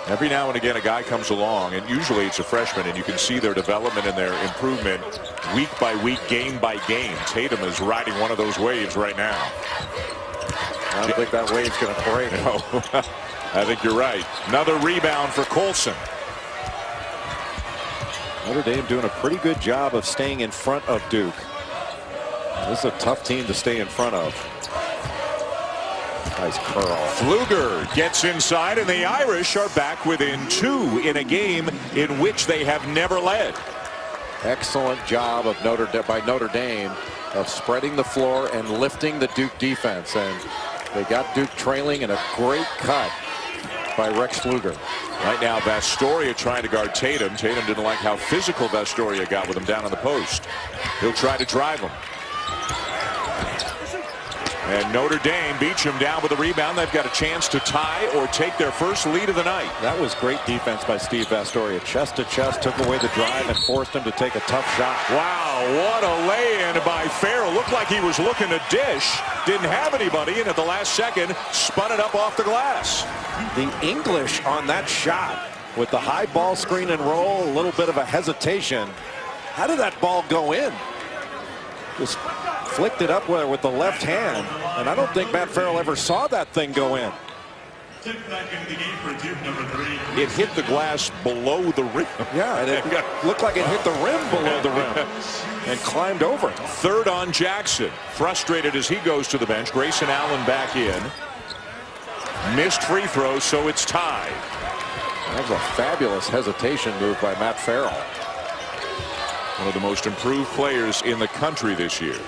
A: Every now and again a guy comes along, and usually it's a freshman, and you can see their development and their improvement week by week, game by game. Tatum is riding one of those waves right now.
B: I don't think that wave's going to break.
A: No. I think you're right. Another rebound for Colson.
B: Notre Dame doing a pretty good job of staying in front of Duke. This is a tough team to stay in front of. Nice curl.
A: Pfluger gets inside, and the Irish are back within 2 in a game in which they have never led.
B: Excellent job of by Notre Dame of spreading the floor and lifting the Duke defense, and they got Duke trailing in a great cut by Rex Pfluger.
A: Right now, Vastoria trying to guard Tatum. Tatum didn't like how physical Vastoria got with him down on the post. He'll try to drive him. And Notre Dame beats him down with a rebound. They've got a chance to tie or take their first lead of the night.
B: That was great defense by Steve Vastoria. Chest to chest, took away the drive and forced him to take a tough shot.
A: Wow, what a lay-in by Farrell. Looked like he was looking to dish. Didn't have anybody, and at the last second, spun it up off the glass.
B: The English on that shot with the high ball screen and roll, a little bit of a hesitation. How did that ball go in? Just flicked it up with the left hand, and I don't think Matt Farrell ever saw that thing go in.
A: It hit the glass below the rim.
B: Yeah, and it looked like it hit the rim below the rim and climbed over.
A: 3rd on Jackson. Frustrated as he goes to the bench. Grayson Allen back in. Missed free throws, so it's tied.
B: That was a fabulous hesitation move by Matt Farrell.
A: One of the most improved players in the country this year.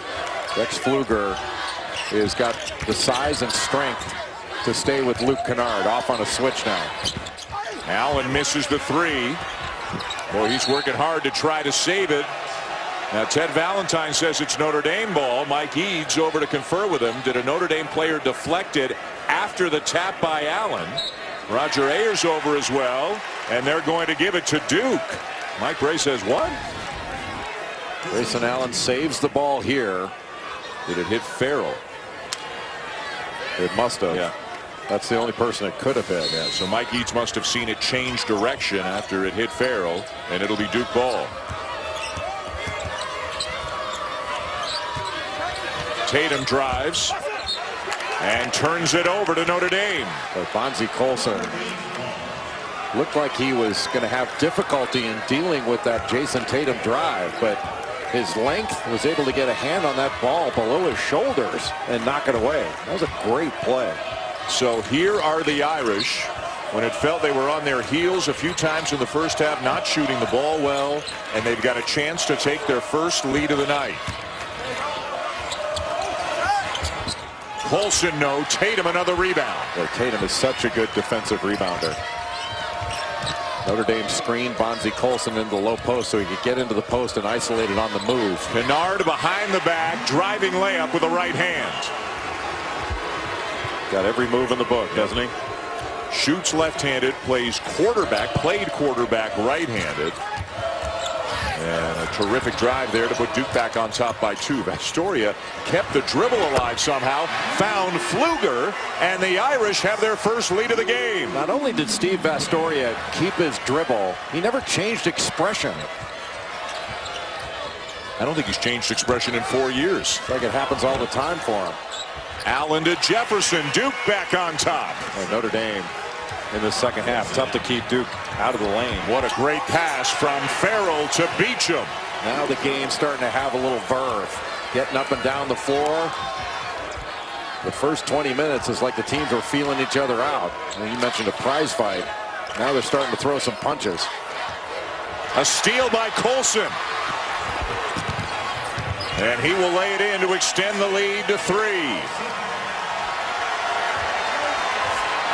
B: Rex Pfluger has got the size and strength to stay with Luke Kennard. Off on a switch now.
A: Allen misses the three. Boy, he's working hard to try to save it. Now Ted Valentine says it's Notre Dame ball. Mike Eads over to confer with him. Did a Notre Dame player deflect it after the tap by Allen? Roger Ayers over as well, and they're going to give it to Duke. Mike Bray says what?
B: Grayson Allen saves the ball here.
A: Did it hit Farrell?
B: It must have.
A: Yeah.
B: That's the only person it could have hit.
A: Yeah, so Mike Eads must have seen it change direction after it hit Farrell, and it'll be Duke ball. Tatum drives and turns it over to Notre Dame.
B: But Bonzie Colson looked like he was going to have difficulty in dealing with that Jason Tatum drive, but his length was able to get a hand on that ball below his shoulders and knock it away. That was a great play.
A: So here are the Irish, when it felt they were on their heels a few times in the first half, not shooting the ball well, and they've got a chance to take their first lead of the night. Colson, no. Tatum, another rebound.
B: Well, Tatum is such a good defensive rebounder. Notre Dame screened Bonzie Colson into the low post so he could get into the post and isolate it on the move.
A: Kennard behind the back, driving layup with the right hand.
B: Got every move in the book, doesn't he?
A: Shoots left-handed, played quarterback right-handed. And a terrific drive there to put Duke back on top by 2. Vastoria kept the dribble alive somehow, found Pfluger, and the Irish have their first lead of the game.
B: Not only did Steve Vastoria keep his dribble, he never changed expression.
A: I don't think he's changed expression in 4 years.
B: It's like it happens all the time for him.
A: Allen to Jefferson, Duke back on top.
B: And Notre Dame in the second half, tough to keep Duke out of the lane.
A: What a great pass from Farrell to Beecham.
B: Now the game's starting to have a little verve, getting up and down the floor. The first 20 minutes is like the teams were feeling each other out. And you mentioned a prize fight. Now they're starting to throw some punches.
A: A steal by Colson. And he will lay it in to extend the lead to 3.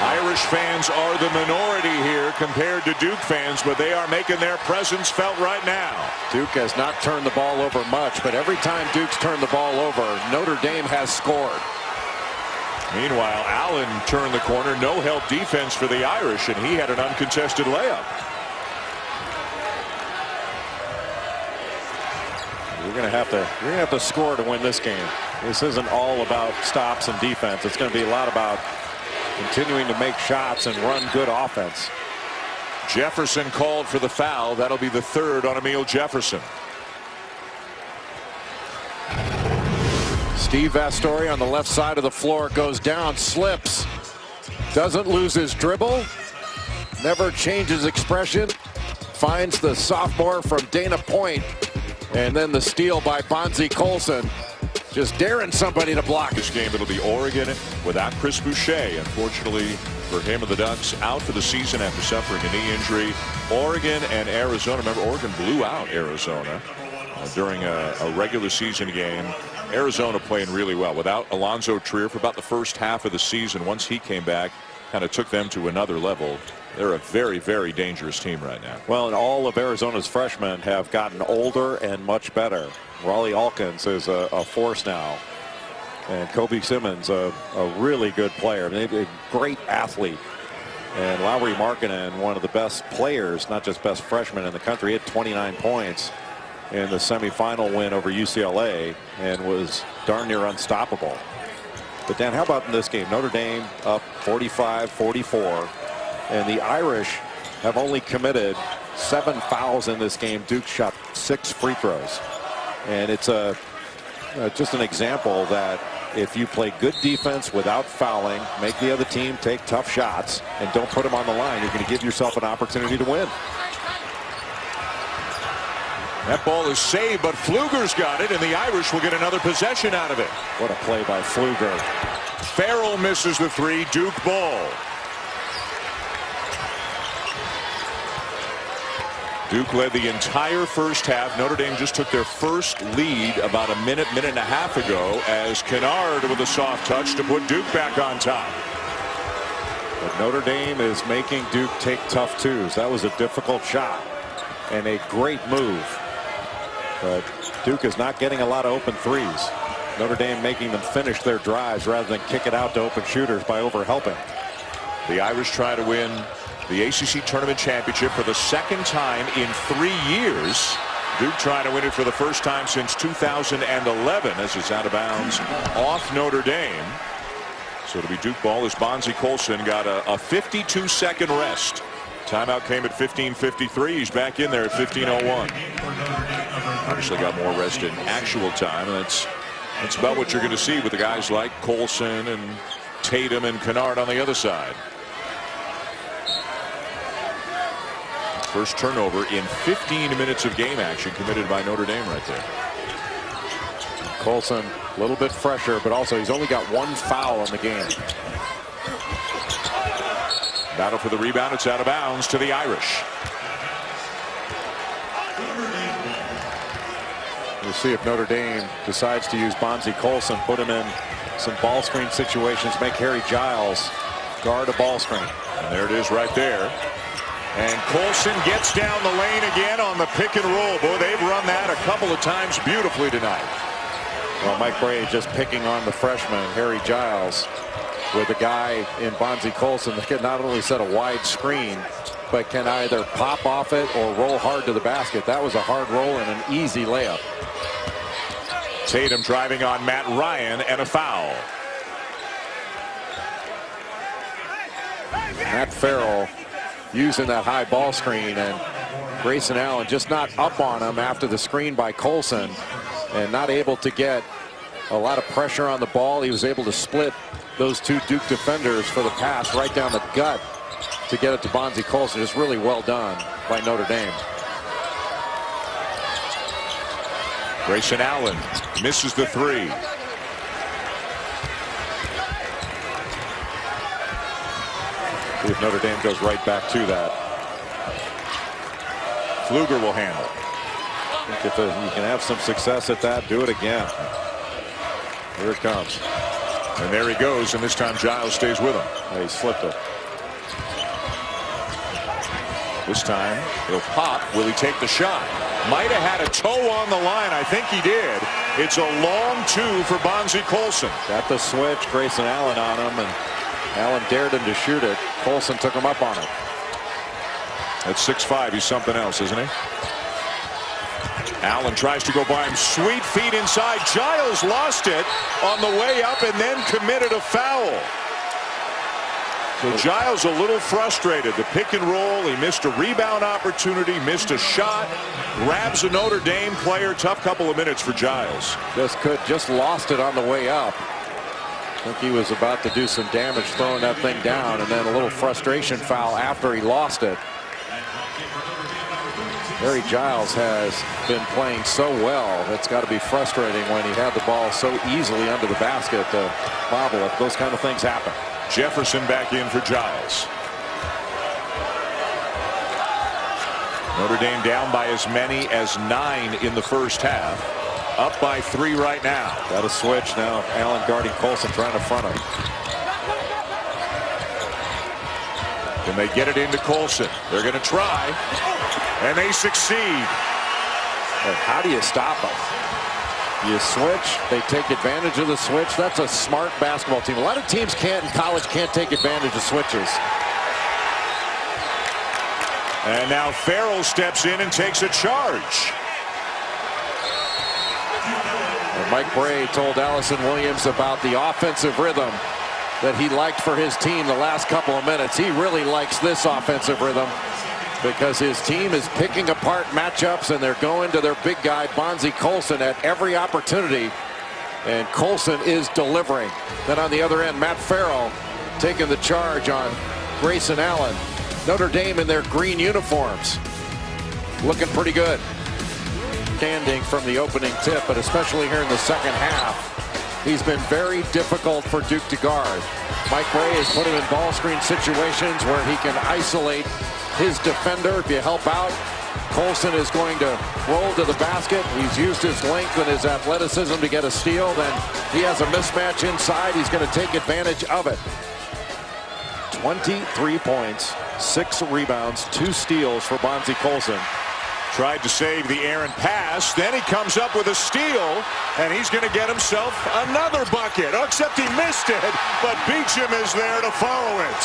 A: Irish fans are the minority here compared to Duke fans, but they are making their presence felt right now.
B: Duke has not turned the ball over much, but every time Duke's turned the ball over, Notre Dame has scored.
A: Meanwhile, Allen turned the corner, no help defense for the Irish, and he had an uncontested layup.
B: You're going to have to score to win this game. This isn't all about stops and defense. It's going to be a lot about continuing to make shots and run good offense.
A: Jefferson called for the foul. That'll be the 3rd on Emile Jefferson.
B: Steve Vastoria on the left side of the floor goes down, slips, doesn't lose his dribble, never changes expression, finds the sophomore from Dana Point, and then the steal by Bonzie Colson. Just daring somebody to block.
A: This game, it'll be Oregon without Chris Boucher. Unfortunately for him and the Ducks, out for the season after suffering a knee injury. Oregon and Arizona. Remember, Oregon blew out Arizona during a regular season game. Arizona playing really well without Alonzo Trier for about the first half of the season. Once he came back, kind of took them to another level. They're a very, very dangerous team right now.
B: Well, and all of Arizona's freshmen have gotten older and much better. Raleigh Alkins is a force now. And Kobe Simmons, a really good player. I mean, a great athlete. And Lowry Markkanen, one of the best players, not just best freshman in the country, had 29 points in the semifinal win over UCLA and was darn near unstoppable. But Dan, how about in this game? Notre Dame up 45-44. And the Irish have only committed 7 fouls in this game. Duke shot 6 free throws. And it's just an example that if you play good defense without fouling, make the other team take tough shots, and don't put them on the line, you're going to give yourself an opportunity to win.
A: That ball is saved, but Pfluger's got it, and the Irish will get another possession out of it.
B: What a play by Pfluger.
A: Farrell misses the 3. Duke ball. Duke led the entire first half. Notre Dame just took their first lead about a minute and a half ago as Kennard with a soft touch to put Duke back on top.
B: But Notre Dame is making Duke take tough twos. That was a difficult shot and a great move. But Duke is not getting a lot of open threes. Notre Dame making them finish their drives rather than kick it out to open shooters by overhelping.
A: The Irish try to win the ACC Tournament Championship for the second time in 3 years. Duke trying to win it for the first time since 2011 as it's out of bounds off Notre Dame. So it'll be Duke ball as Bonzie Colson got a 52-second rest. Timeout came at 15:53. He's back in there at 15:01. Obviously got more rest in actual time, and that's about what you're going to see with the guys like Colson and Tatum and Kennard on the other side. First turnover in 15 minutes of game action committed by Notre Dame right there.
B: Colson a little bit fresher, but also he's only got 1 foul in the game.
A: Battle for the rebound. It's out of bounds to the Irish.
B: We'll see if Notre Dame decides to use Bonzie Colson, put him in some ball screen situations, make Harry Giles guard a ball screen.
A: And there it is right there. And Colson gets down the lane again on the pick and roll. Boy, they've run that a couple of times beautifully tonight.
B: Well, Mike Brey just picking on the freshman, Harry Giles, with a guy in Bonzie Colson that can not only set a wide screen, but can either pop off it or roll hard to the basket. That was a hard roll and an easy layup.
A: Tatum driving on Matt Ryan and a foul.
B: Matt Farrell using that high ball screen, and Grayson Allen just not up on him after the screen by Colson and not able to get a lot of pressure on the ball. He was able to split those 2 Duke defenders for the pass right down the gut to get it to Bonzie Colson. Just really well done by Notre Dame.
A: Grayson Allen misses the 3.
B: See if Notre Dame goes right back to that.
A: Pfluger will handle.
B: I think if you can have some success at that, do it again. Here it comes.
A: And there he goes, and this time Giles stays with him.
B: Yeah, he slipped it.
A: This time he'll pop. Will he take the shot? Might have had a toe on the line. I think he did. It's a long 2 for Bonzie Colson.
B: Got the switch. Grayson Allen on him, and Allen dared him to shoot it. Colson took him up on it.
A: At 6'5", he's something else, isn't he? Allen tries to go by him. Sweet feet inside. Giles lost it on the way up and then committed a foul. So Giles a little frustrated. The pick and roll. He missed a rebound opportunity. Missed a shot. Grabs a Notre Dame player. Tough couple of minutes for Giles.
B: Just lost it on the way up. I think he was about to do some damage throwing that thing down, and then a little frustration foul after he lost it. Harry Giles has been playing so well. It's got to be frustrating when he had the ball so easily under the basket to bobble it. Those kind of things happen.
A: Jefferson back in for Giles. Notre Dame down by as many as 9 in the first half. Up by 3 right now.
B: Got a switch now. Allen guarding Colson, trying to front him.
A: Can they get it into Colson? They're going to try. And they succeed.
B: But how do you stop them? You switch. They take advantage of the switch. That's a smart basketball team. A lot of teams in college can't take advantage of switches.
A: And now Farrell steps in and takes a charge.
B: And Mike Brey told Allison Williams about the offensive rhythm that he liked for his team the last couple of minutes. He really likes this offensive rhythm because his team is picking apart matchups and they're going to their big guy Bonzie Colson at every opportunity, and Colson is delivering. Then on the other end, Matt Farrell taking the charge on Grayson Allen. Notre Dame in their green uniforms looking pretty good. Standing from the opening tip, but especially here in the second half, he's been very difficult for Duke to guard. Mike Brey has put him in ball screen situations where he can isolate his defender if you help out. Colson is going to roll to the basket. He's used his length and his athleticism to get a steal. Then he has a mismatch inside. He's going to take advantage of it. 23 points, 6 rebounds, 2 steals for Bonzi Colson.
A: Tried to save the errant pass. Then he comes up with a steal, and he's going to get himself another bucket. Oh, except he missed it, but Beecham is there to follow it.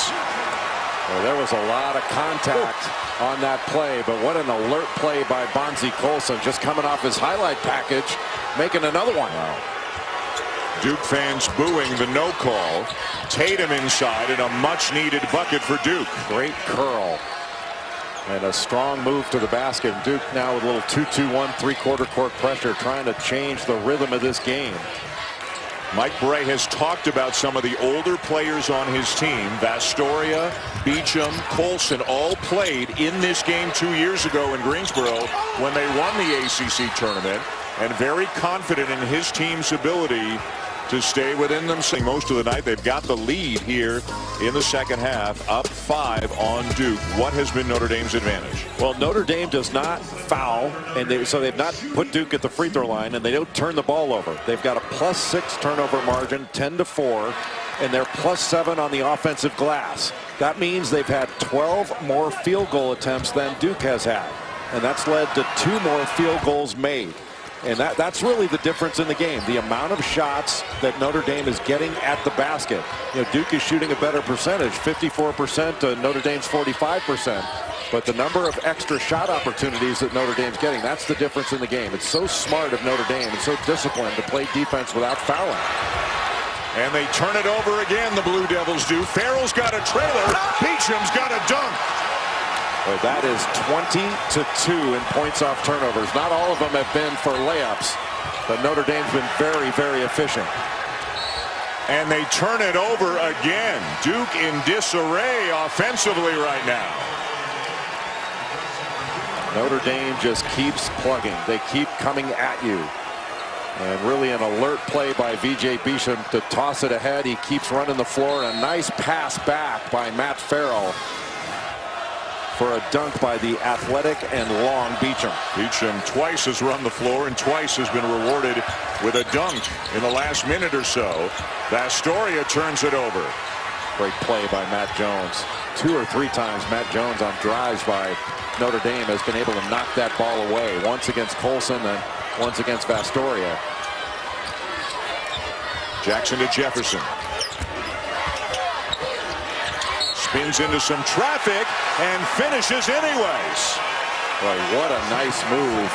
B: Well, there was a lot of contact on that play, but what an alert play by Bonzi Colson, just coming off his highlight package, making another one.
A: Wow. Duke fans booing the no call. Tatum inside, and a much-needed bucket for Duke.
B: Great curl. And a strong move to the basket. Duke now with a little 2-2-1 three-quarter court pressure, trying to change the rhythm of this game.
A: Mike Bray has talked about some of the older players on his team. Vastoria, Beecham, Colson all played in this game 2 years ago in Greensboro when they won the ACC tournament, and very confident in his team's ability to stay within them. Most of the night they've got the lead here in the second half, up 5 on Duke. What has been Notre Dame's advantage?
B: Well, Notre Dame does not foul, and so they've not put Duke at the free throw line, and they don't turn the ball over. They've got a +6 turnover margin, 10-4, and they're +7 on the offensive glass. That means they've had 12 more field goal attempts than Duke has had, and that's led to 2 more field goals made. And that's really the difference in the game. The amount of shots that Notre Dame is getting at the basket. You know, Duke is shooting a better percentage, 54% to Notre Dame's 45%. But the number of extra shot opportunities that Notre Dame's getting, that's the difference in the game. It's so smart of Notre Dame and so disciplined to play defense without fouling.
A: And they turn it over again, the Blue Devils do. Farrell's got a trailer. Beecham's got a dunk.
B: Well, that is 20-2 in points off turnovers. Not all of them have been for layups, but Notre Dame's been very, very efficient.
A: And they turn it over again. Duke in disarray offensively right now.
B: Notre Dame just keeps plugging. They keep coming at you. And really an alert play by V.J. Beecham to toss it ahead. He keeps running the floor. And a nice pass back by Matt Farrell for a dunk by the athletic and long Beecham.
A: Beecham twice has run the floor and twice has been rewarded with a dunk in the last minute or so. Vastoria turns it over.
B: Great play by Matt Jones. 2 or 3 times Matt Jones on drives by Notre Dame has been able to knock that ball away. Once against Colson and once against Vastoria.
A: Jackson to Jefferson. Spins into some traffic and finishes anyways.
B: Boy, what a nice move.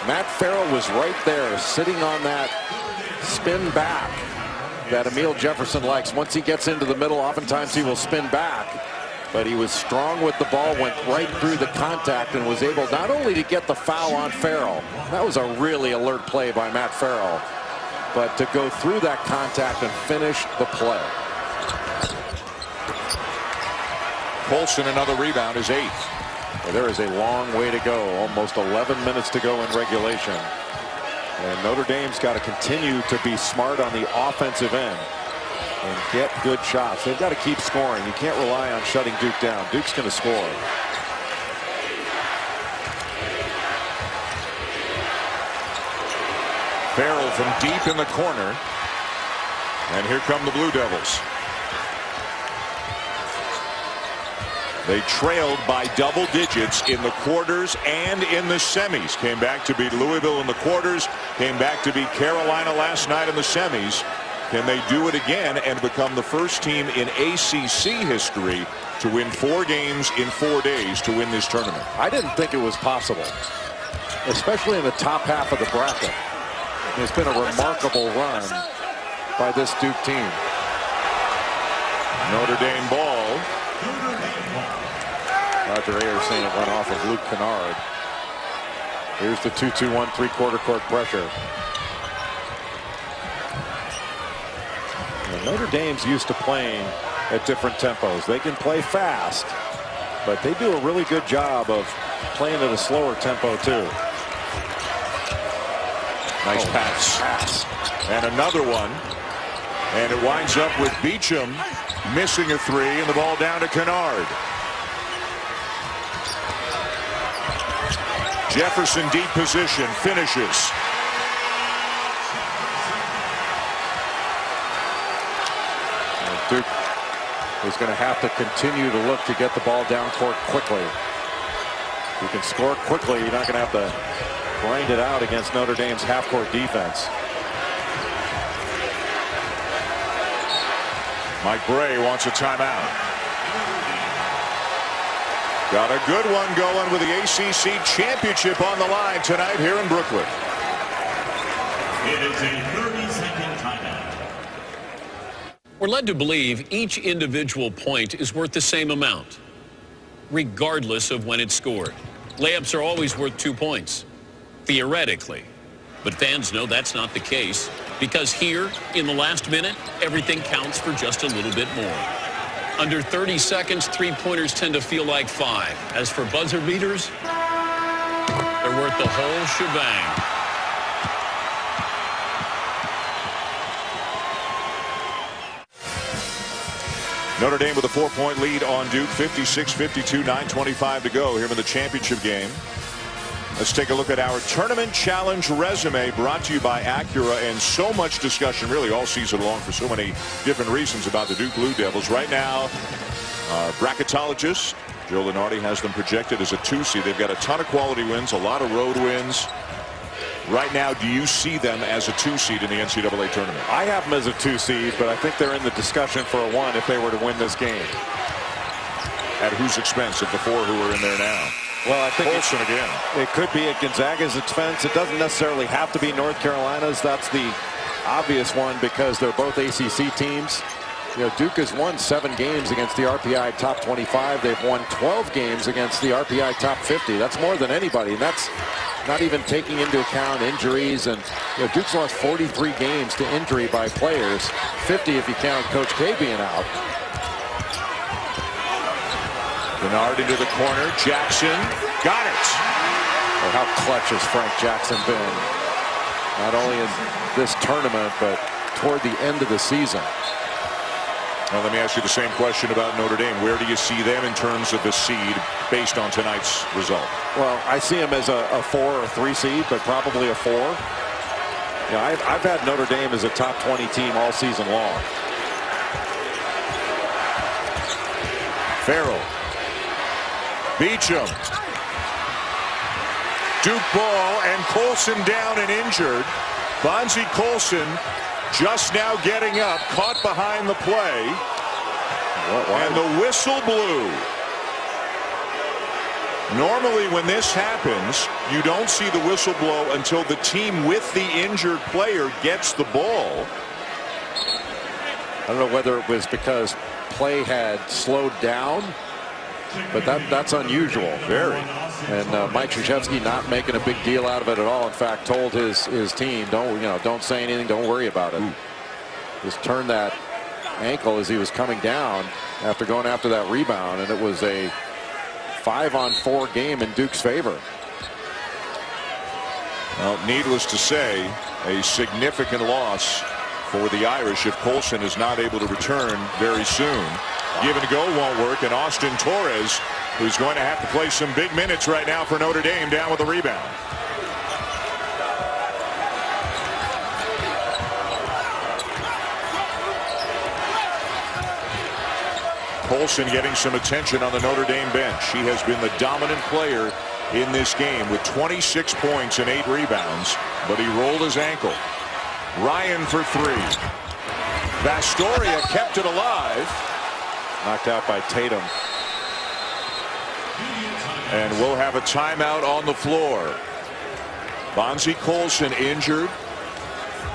B: Matt Farrell was right there sitting on that spin back that Emil Jefferson likes. Once he gets into the middle, oftentimes he will spin back. But he was strong with the ball, went right through the contact and was able not only to get the foul on Farrell. That was a really alert play by Matt Farrell. But to go through that contact and finish the play.
A: Colson, another rebound, is 8th.
B: Well, there is a long way to go. Almost 11 minutes to go in regulation. And Notre Dame's got to continue to be smart on the offensive end and get good shots. They've got to keep scoring. You can't rely on shutting Duke down. Duke's going to score.
A: Farrell from deep in the corner. And here come the Blue Devils. They trailed by double digits in the quarters and in the semis. Came back to beat Louisville in the quarters. Came back to beat Carolina last night in the semis. Can they do it again and become the first team in ACC history to win 4 games in 4 days to win this tournament?
B: I didn't think it was possible, especially in the top half of the bracket. It's been a remarkable run by this Duke team.
A: Notre Dame ball.
B: Roger Ayers saying it went off of Luke Kennard. Here's the 2-2-1 three-quarter court pressure. And Notre Dame's used to playing at different tempos. They can play fast, but they do a really good job of playing at a slower tempo too.
A: Nice pass. And another one. And it winds up with Beecham missing a 3 and the ball down to Kennard. Jefferson deep position, finishes.
B: Duke is going to have to continue to look to get the ball down court quickly. If you can score quickly, you're not going to have to grind it out against Notre Dame's half-court defense.
A: Mike Bray wants a timeout. Got a good one going with the ACC championship on the line tonight here in Brooklyn.
G: It is a 30-second timeout.
H: We're led to believe each individual point is worth the same amount, regardless of when it's scored. Layups are always worth 2 points, theoretically. But fans know that's not the case, because here, in the last minute, everything counts for just a little bit more. Under 30 seconds, three-pointers tend to feel like 5. As for buzzer beaters, they're worth the whole shebang.
A: Notre Dame with a 4-point lead on Duke, 56-52, 9:25 to go here in the championship game. Let's take a look at our tournament challenge resume, brought to you by Acura, and so much discussion really all season long for so many different reasons about the Duke Blue Devils. Right now, our bracketologist Joe Lenardi has them projected as a 2 seed. They've got a ton of quality wins, a lot of road wins. Right now, do you see them as a 2 seed in the NCAA tournament?
B: I have them as a 2 seed, but I think they're in the discussion for a 1 if they were to win this game.
A: At whose expense of the 4 who are in there now?
B: Well, I think
A: Colson again.
B: It could be at Gonzaga's expense. It doesn't necessarily have to be North Carolina's. That's the obvious one because they're both ACC teams. You know, Duke has won 7 games against the RPI top 25. They've won 12 games against the RPI top 50. That's more than anybody, and that's not even taking into account injuries. And you know, Duke's lost 43 games to injury by players, 50 if you count Coach K being out.
A: Bernard into the corner. Jackson got it.
B: Well, how clutch has Frank Jackson been, not only in this tournament but toward the end of the season.
A: Well, let me ask you the same question about Notre Dame. Where do you see them in terms of the seed based on tonight's result?
B: Well, I see them as a 4 or 3 seed, but probably a 4. You know, I've had Notre Dame as a top 20 team all season long.
A: Farrell. Beecham. Duke ball, and Colson down and injured. Bonzie Colson just now getting up, caught behind the play. And the whistle blew. Normally when this happens, you don't see the whistle blow until the team with the injured player gets the ball.
B: I don't know whether it was because play had slowed down, but that's unusual. Very. And Mike Krzyzewski not making a big deal out of it at all. In fact, told his team, don't say anything, don't worry about it. Just turn that ankle as he was coming down after going after that rebound, and it was a 5-on-4 game in Duke's favor.
A: Well, needless to say, a significant loss for the Irish if Colson is not able to return very soon. Give and go won't work, and Austin Torres, who's going to have to play some big minutes right now for Notre Dame, down with the rebound. Colson getting some attention on the Notre Dame bench. She has been the dominant player in this game with 26 points and 8 rebounds, but he rolled his ankle. Ryan for 3. Vastoria kept it alive.
B: Knocked out by Tatum.
A: And we'll have a timeout on the floor. Bonzie Colson injured,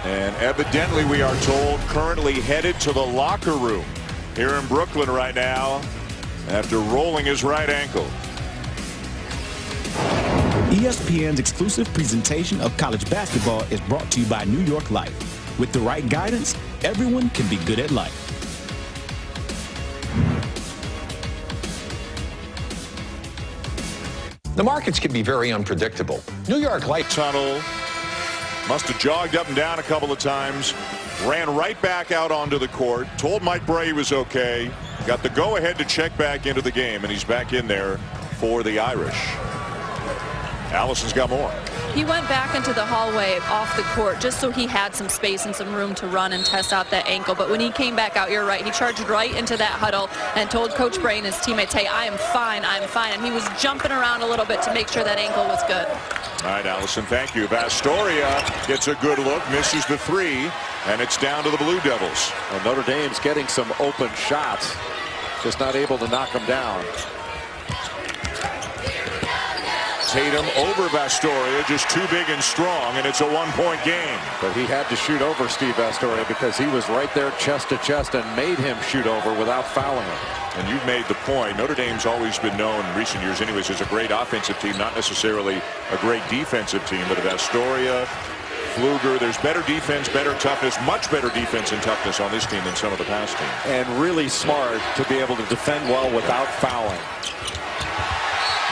A: and evidently we are told currently headed to the locker room here in Brooklyn right now after rolling his right ankle.
C: ESPN's exclusive presentation of college basketball is brought to you by New York Life. With the right guidance, everyone can be good at life.
I: The markets can be very unpredictable. New York Life
A: tunnel. Must have jogged up and down a couple of times. Ran right back out onto the court. Told Mike Bray he was okay. Got the go-ahead to check back into the game, and he's back in there for the Irish. Allison's got more.
D: He went back into the hallway off the court just so he had some space and some room to run and test out that ankle. But when he came back out, you're right, he charged right into that huddle and told Coach Bray and his teammates, hey, I am fine, I'm fine. And he was jumping around a little bit to make sure that ankle was good.
A: All right, Allison, thank you. Vastoria gets a good look, misses the three, and it's down to the Blue Devils.
B: Well, Notre Dame's getting some open shots, just not able to knock them down.
A: Tatum over Vastoria, just too big and strong, and it's a one-point game.
B: But he had to shoot over Steve Vastoria because he was right there chest to chest and made him shoot over without fouling him.
A: And you've made the point, Notre Dame's always been known in recent years anyways as a great offensive team, not necessarily a great defensive team, but Vastoria, Pfluger, there's better defense, better toughness, much better defense and toughness on this team than some of the past teams.
B: And really smart to be able to defend well without fouling.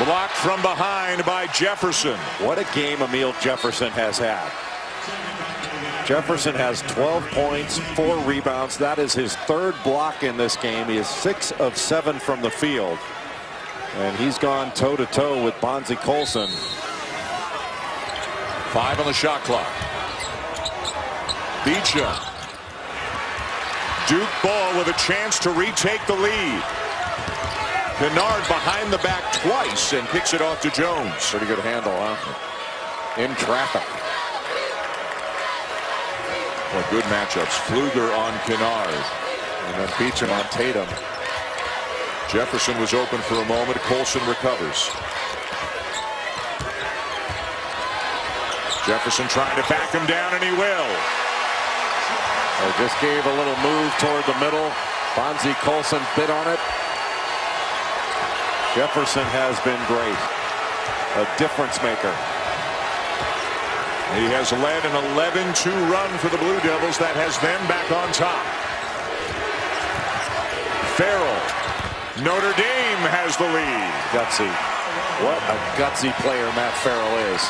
A: Blocked from behind by Jefferson.
B: What a game Emil Jefferson has had. Jefferson has 12 points, 4 rebounds. That is his 3rd block in this game. He is 6 of 7 from the field. And he's gone toe-to-toe with Bonzie Colson.
A: 5 on the shot clock. Beecham. Duke ball with a chance to retake the lead. Kennard behind the back twice and picks it off to Jones.
B: Pretty good handle, huh? In traffic.
A: Well, good matchups. Pfluger on Kennard.
B: And then Beecham on Tatum.
A: Jefferson was open for a moment. Colson recovers. Jefferson trying to back him down, and he will.
B: They just gave a little move toward the middle. Bonzie Colson bit on it. Jefferson has been great. A difference maker.
A: He has led an 11-2 run for the Blue Devils that has them back on top. Farrell. Notre Dame has the lead.
B: Gutsy. What a gutsy player Matt Farrell is.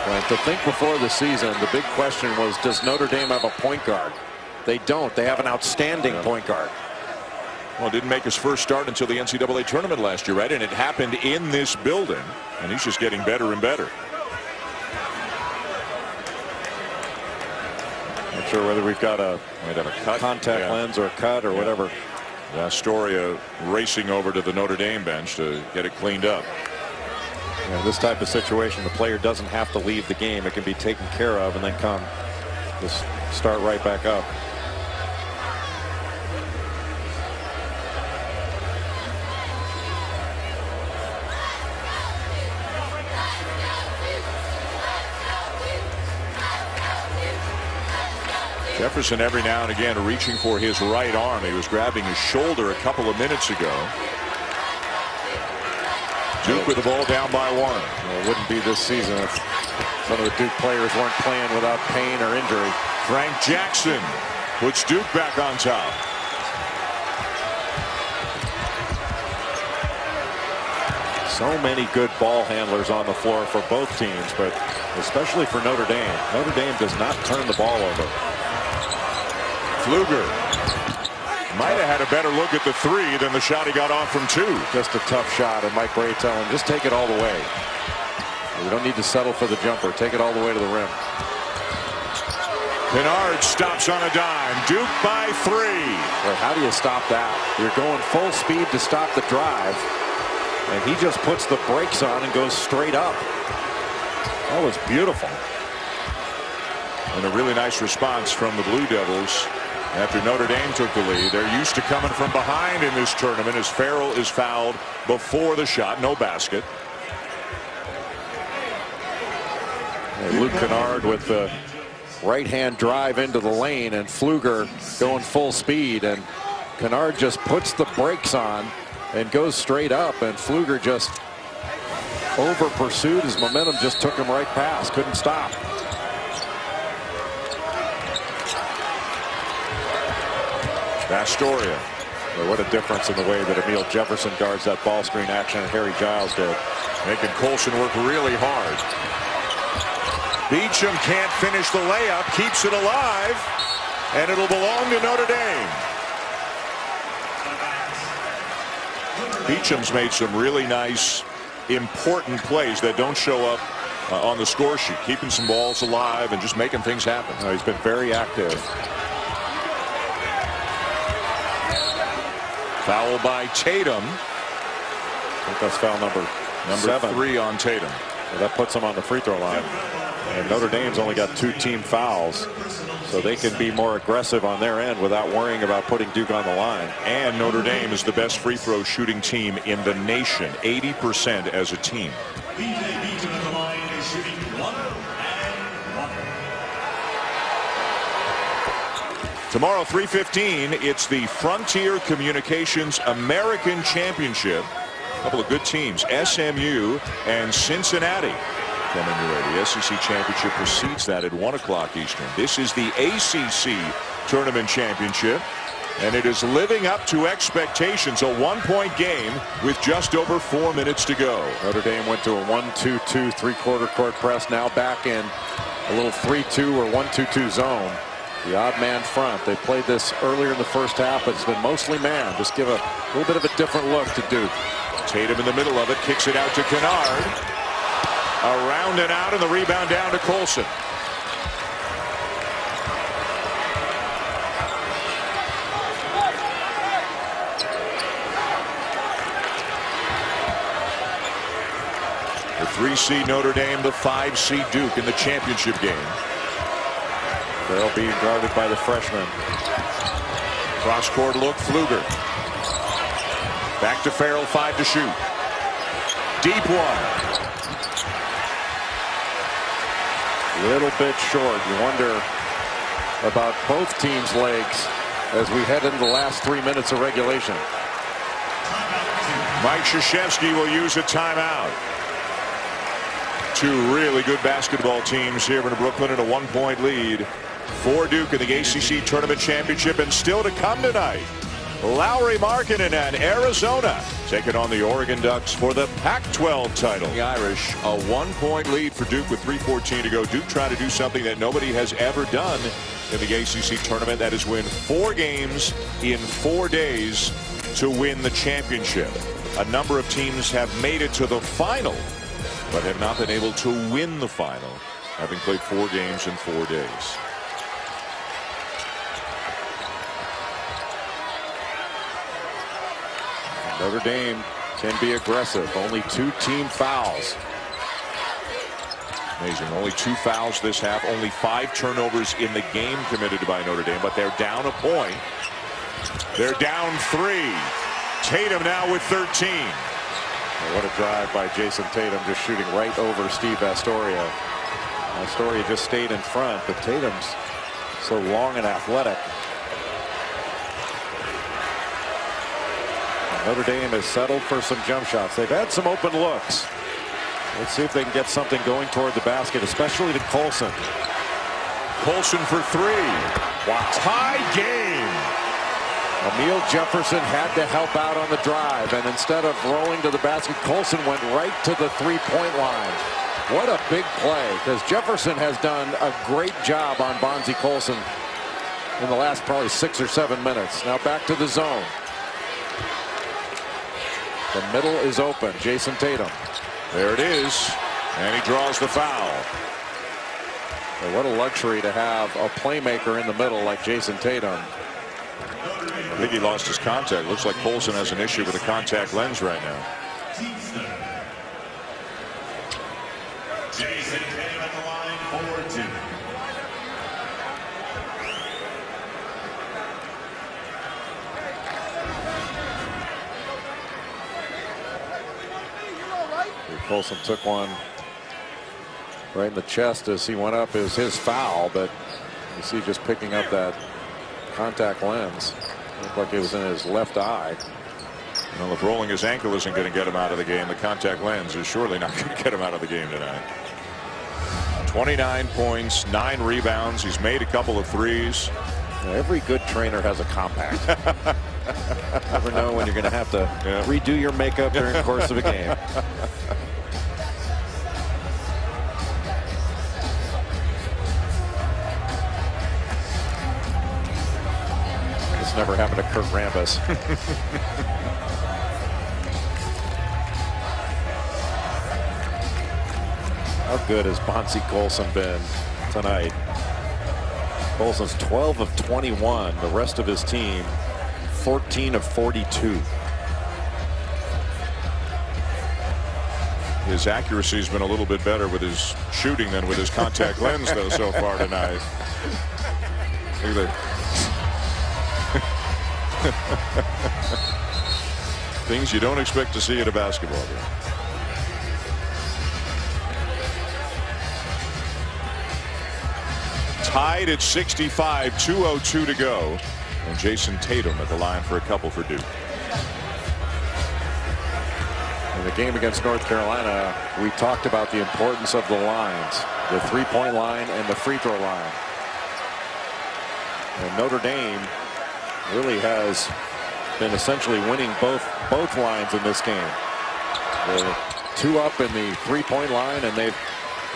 B: Well, to think before the season, the big question was, does Notre Dame have a point guard? They don't. They have an outstanding point guard.
A: Well, didn't make his first start until the NCAA tournament last year, right? And it happened in this building, and he's just getting better and better.
B: Not sure whether we've got a contact lens or a cut or whatever.
A: Astoria racing over to the Notre Dame bench to get it cleaned up.
B: This type of situation, the player doesn't have to leave the game. It can be taken care of and then just start right back up.
A: Jefferson every now and again reaching for his right arm. He was grabbing his shoulder a couple of minutes ago. Duke with the ball down by 1.
B: Well, it wouldn't be this season if some of the Duke players weren't playing without pain or injury.
A: Frank Jackson puts Duke back on top.
B: So many good ball handlers on the floor for both teams, but especially for Notre Dame. Notre Dame does not turn the ball over.
A: Pfluger might have had a better look at the 3 than the shot he got off from 2.
B: Just a tough shot, and Mike Bray telling him, just take it all the way. We don't need to settle for the jumper. Take it all the way to the rim.
A: Kennard stops on a dime. Duke by 3.
B: Well, how do you stop that? You're going full speed to stop the drive, and he just puts the brakes on and goes straight up. That was beautiful.
A: And a really nice response from the Blue Devils after Notre Dame took the lead. They're used to coming from behind in this tournament as Farrell is fouled before the shot. No basket.
B: Luke Kennard with the right-hand drive into the lane, and Pfluger going full speed, and Kennard just puts the brakes on and goes straight up, and Pfluger just over pursued. His momentum just took him right past. Couldn't stop.
A: Astoria.
B: Well, what a difference in the way that Emil Jefferson guards that ball screen action and Harry Giles did.
A: Making Colson work really hard. Beecham can't finish the layup, keeps it alive, and it'll belong to Notre Dame. Beacham's made some really nice, important plays that don't show up on the score sheet, keeping some balls alive and just making things happen.
B: He's been very active.
A: Foul by Tatum.
B: I think that's foul number 7.
A: 3 on Tatum.
B: Well, that puts him on the free throw line. And Notre Dame's only got 2 team fouls, so they can be more aggressive on their end without worrying about putting Duke on the line.
A: And Notre Dame is the best free throw shooting team in the nation, 80% as a team. Tomorrow, 3:15, it's the Frontier Communications American Championship. A couple of good teams, SMU and Cincinnati, coming your way. The SEC Championship precedes that at 1 o'clock Eastern. This is the ACC Tournament Championship, and it is living up to expectations. A 1-point game with just over 4 minutes to go.
B: Notre Dame went to a 1-2-2 3/4 court press, now back in a little 3-2 or 1-2-2 zone. The odd man front. They played this earlier in the first half, but it's been mostly man. Just give a little bit of a different look to Duke.
A: Tatum in the middle of it, kicks it out to Kennard. Around and out, and the rebound down to Colson. The 3 seed Notre Dame, the 5 seed Duke in the championship game.
B: They'll be guarded by the freshman.
A: Cross court look, Pfluger. Back to Farrell, 5 to shoot. Deep one.
B: Little bit short. You wonder about both teams' legs as we head into the last 3 minutes of regulation.
A: Mike Krzyzewski will use a timeout. 2 really good basketball teams here in Brooklyn in a 1-point lead for Duke in the ACC Tournament Championship. And still to come tonight, Lauri Markkanen and Arizona taking on the Oregon Ducks for the Pac-12 title. The Irish, a 1-point lead for Duke with 3:14 to go. Duke trying to do something that nobody has ever done in the ACC tournament, that is win 4 games in 4 days to win the championship. A number of teams have made it to the final, but have not been able to win the final, having played 4 games in 4 days.
B: Notre Dame can be aggressive. Only 2 team fouls.
A: Amazing. Only 2 fouls this half. Only 5 turnovers in the game committed by Notre Dame, but they're down a point. They're down 3. Tatum now with 13.
B: What a drive by Jason Tatum, just shooting right over Steve Astoria. Astoria just stayed in front, but Tatum's so long and athletic. Notre Dame has settled for some jump shots. They've had some open looks. Let's see if they can get something going toward the basket, especially to Colson.
A: Colson for 3. Wow. Tie game.
B: Emil Jefferson had to help out on the drive, and instead of rolling to the basket, Colson went right to the 3-point line. What a big play, because Jefferson has done a great job on Bonzie Colson in the last probably 6 or 7 minutes. Now back to the zone. The middle is open. Jason Tatum.
A: There it is. And he draws the foul.
B: Well, what a luxury to have a playmaker in the middle like Jason Tatum.
A: I think he lost his contact. Looks like Colson has an issue with a contact lens right now.
G: Jason Tatum at the line for 2.
B: Colson took one right in the chest as he went up. It was his foul, but you see just picking up that contact lens. Looked like it was in his left eye.
A: Well, if rolling his ankle isn't going to get him out of the game, the contact lens is surely not going to get him out of the game tonight. 29 points, 9 rebounds. He's made a couple of threes.
B: Every good trainer has a compact. Never know when you're going to have to redo your makeup during the course of a game. This never happened to Kurt Rambis. How good has Bonzi Colson been tonight? Colson's 12 of 21. The rest of his team 14 of 42.
A: His accuracy has been a little bit better with his shooting than with his contact lens, though, so far tonight. Look at that. Things you don't expect to see at a basketball game. Tied at 65, 2:02 to go. And Jason Tatum at the line for a couple for Duke.
B: In the game against North Carolina, we talked about the importance of the lines, the three-point line and the free throw line. And Notre Dame really has been essentially winning both lines in this game. They're 2 up in the three-point line, and they've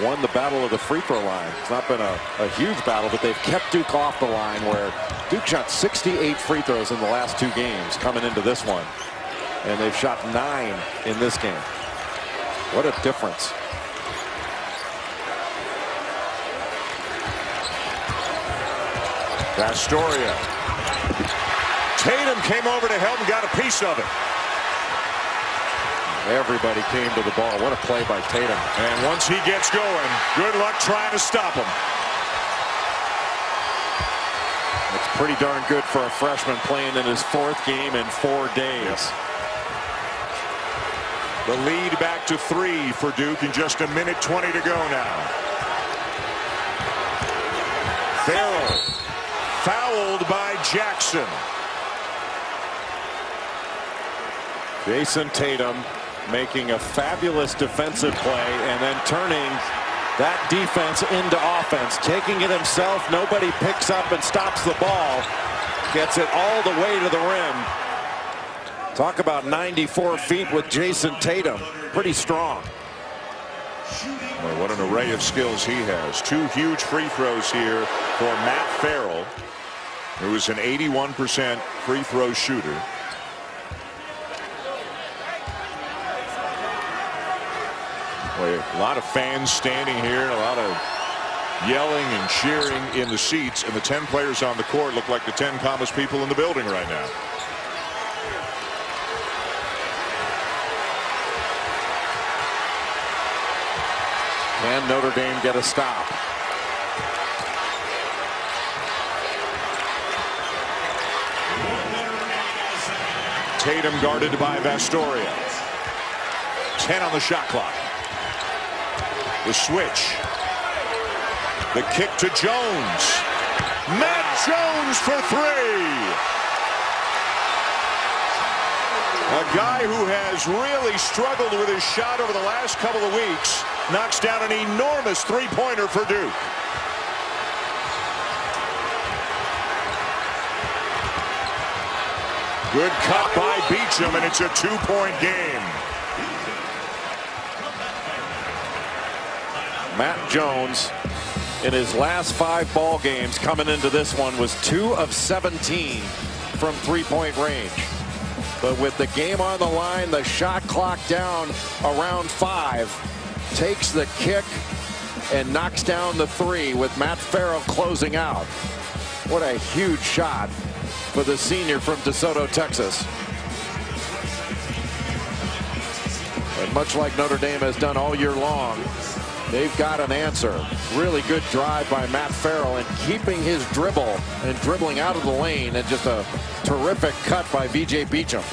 B: won the battle of the free throw line. It's not been a huge battle, but they've kept Duke off the line, where Duke shot 68 free throws in the last 2 games coming into this one. And they've shot 9 in this game. What a difference.
A: Astoria. Tatum came over to help and got a piece of it.
B: Everybody came to the ball. What a play by Tatum.
A: And once he gets going, good luck trying to stop him.
B: It's pretty darn good for a freshman playing in his 4th game in 4 days.
A: Yes. The lead back to 3 for Duke in just 1:20 to go now. Farrell fouled by Jackson.
B: Jason Tatum making a fabulous defensive play and then turning that defense into offense, taking it himself. Nobody picks up and stops the ball. Gets it all the way to the rim. Talk about 94 feet with Jason Tatum. Pretty strong.
A: Well, what an array of skills he has. 2 huge free throws here for Matt Farrell, who is an 81% free throw shooter. Boy, a lot of fans standing here, a lot of yelling and cheering in the seats, and the 10 players on the court look like the 10 calmest people in the building right now.
B: Can Notre Dame get a stop?
A: Tatum guarded by Vastoria. 10 on the shot clock. The switch. The kick to Jones. Matt Jones for 3. A guy who has really struggled with his shot over the last couple of weeks knocks down an enormous three-pointer for Duke. Good cut by Beecham, and it's a 2-point game.
B: Matt Jones, in his last 5 ball games coming into this one, was 2 of 17 from three-point range. But with the game on the line, the shot clock down around 5, takes the kick and knocks down the 3 with Matt Farrell closing out. What a huge shot for the senior from DeSoto, Texas. And much like Notre Dame has done all year long, they've got an answer. Really good drive by Matt Farrell and keeping his dribble and dribbling out of the lane, and just a terrific cut by V.J. Beecham.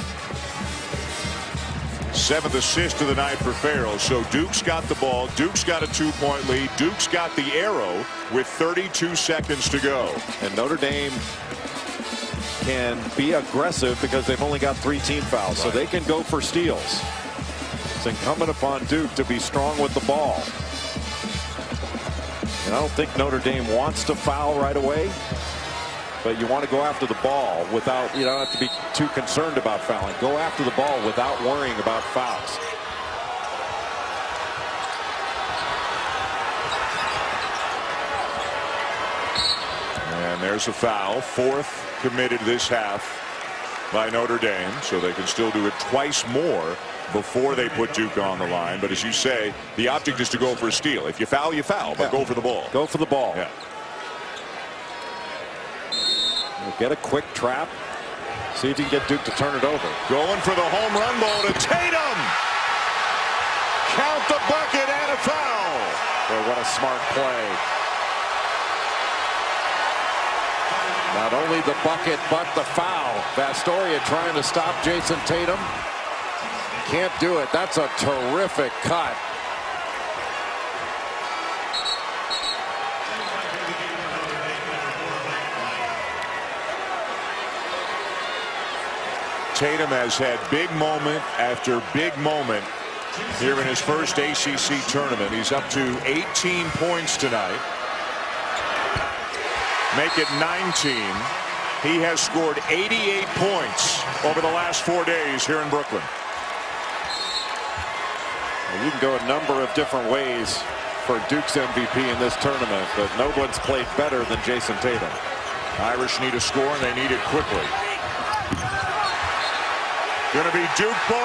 A: 7th assist of the night for Farrell. So Duke's got the ball. Duke's got a 2-point lead. Duke's got the arrow with 32 seconds to go.
B: And Notre Dame can be aggressive because they've only got 3 team fouls. So they can go for steals. It's incumbent upon Duke to be strong with the ball. And I don't think Notre Dame wants to foul right away, but you want to go after the ball without, you don't have to be too concerned about fouling. Go after the ball without worrying about fouls.
A: And there's a foul, 4th committed this half by Notre Dame, so they can still do it twice more before they put Duke on the line. But as you say, the object is to go for a steal. If you foul, you foul, but go for the ball.
B: Go for the ball.
A: Yeah.
B: We'll get a quick trap. See if you can get Duke to turn it over.
A: Going for the home run ball to Tatum. Count the bucket and a foul.
B: Boy, what a smart play. Not only the bucket, but the foul. Vastoria trying to stop Jason Tatum. Can't do it. That's a terrific cut.
A: Tatum has had big moment after big moment here in his first ACC tournament. He's up to 18 points tonight. Make it 19. He has scored 88 points over the last 4 days here in Brooklyn.
B: Well, you can go a number of different ways for Duke's MVP in this tournament, but no one's played better than Jason Tatum.
A: Irish need a score, and they need it quickly. Going to be Duke ball.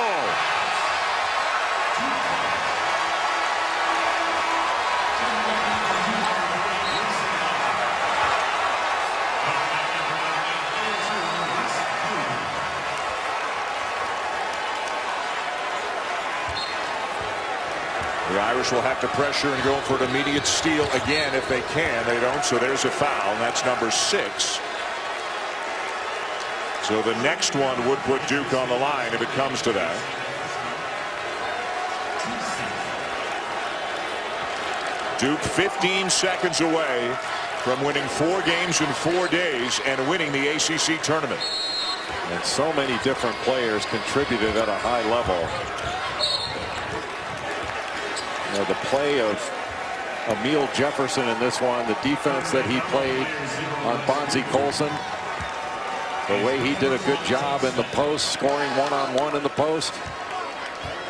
A: The Irish will have to pressure and go for an immediate steal again if they can. They don't, so there's a foul, and that's number 6. So the next one would put Duke on the line if it comes to that. Duke 15 seconds away from winning 4 games in 4 days and winning the ACC tournament.
B: And so many different players contributed at a high level. You know, the play of Emil Jefferson in this one, the defense that he played on Bonzie Colson, the way he did a good job in the post, scoring one-on-one in the post.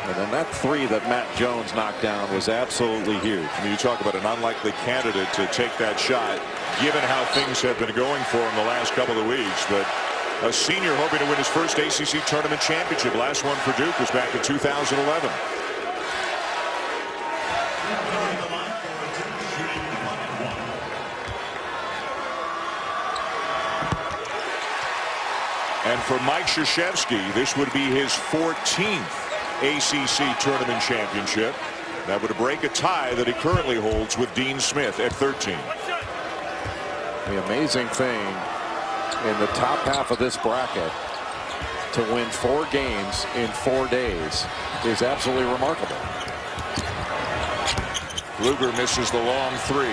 B: And then that 3 that Matt Jones knocked down was absolutely huge.
A: I mean, you talk about an unlikely candidate to take that shot, given how things have been going for him the last couple of weeks. But a senior hoping to win his first ACC tournament championship. Last one for Duke was back in 2011. And for Mike Krzyzewski, this would be his 14th ACC tournament championship. That would break a tie that he currently holds with Dean Smith at 13.
B: The amazing thing in the top half of this bracket to win 4 games in 4 days is absolutely remarkable.
A: Luger misses the long 3.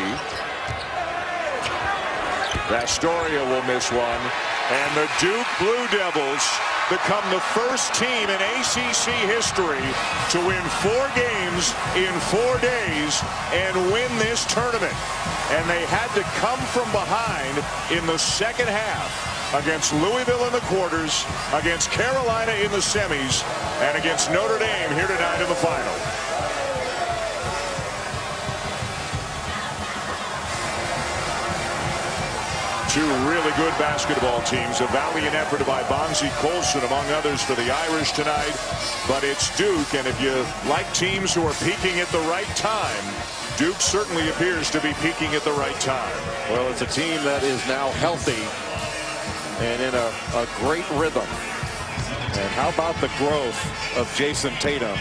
A: Vastoria will miss one. And the Duke Blue Devils become the first team in ACC history to win 4 games in 4 days and win this tournament. And they had to come from behind in the second half against Louisville in the quarters, against Carolina in the semis, and against Notre Dame here tonight in the final. Two really good basketball teams. A valiant effort by Bonzie Colson, among others, for the Irish tonight. But it's Duke, and if you like teams who are peaking at the right time, Duke certainly appears to be peaking at the right time.
B: Well, it's a team that is now healthy and in a great rhythm. And how about the growth of Jason Tatum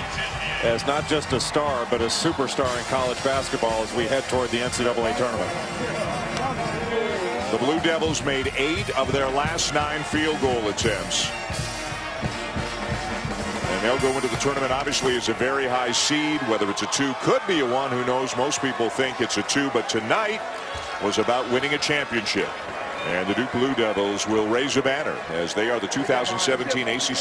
B: as not just a star, but a superstar in college basketball as we head toward the NCAA tournament.
A: The Blue Devils made 8 of their last 9 field goal attempts. And they'll go into the tournament obviously as a very high seed. Whether it's a 2, could be a 1, who knows. Most people think it's a 2, but tonight was about winning a championship. And the Duke Blue Devils will raise a banner as they are the 2017 ACC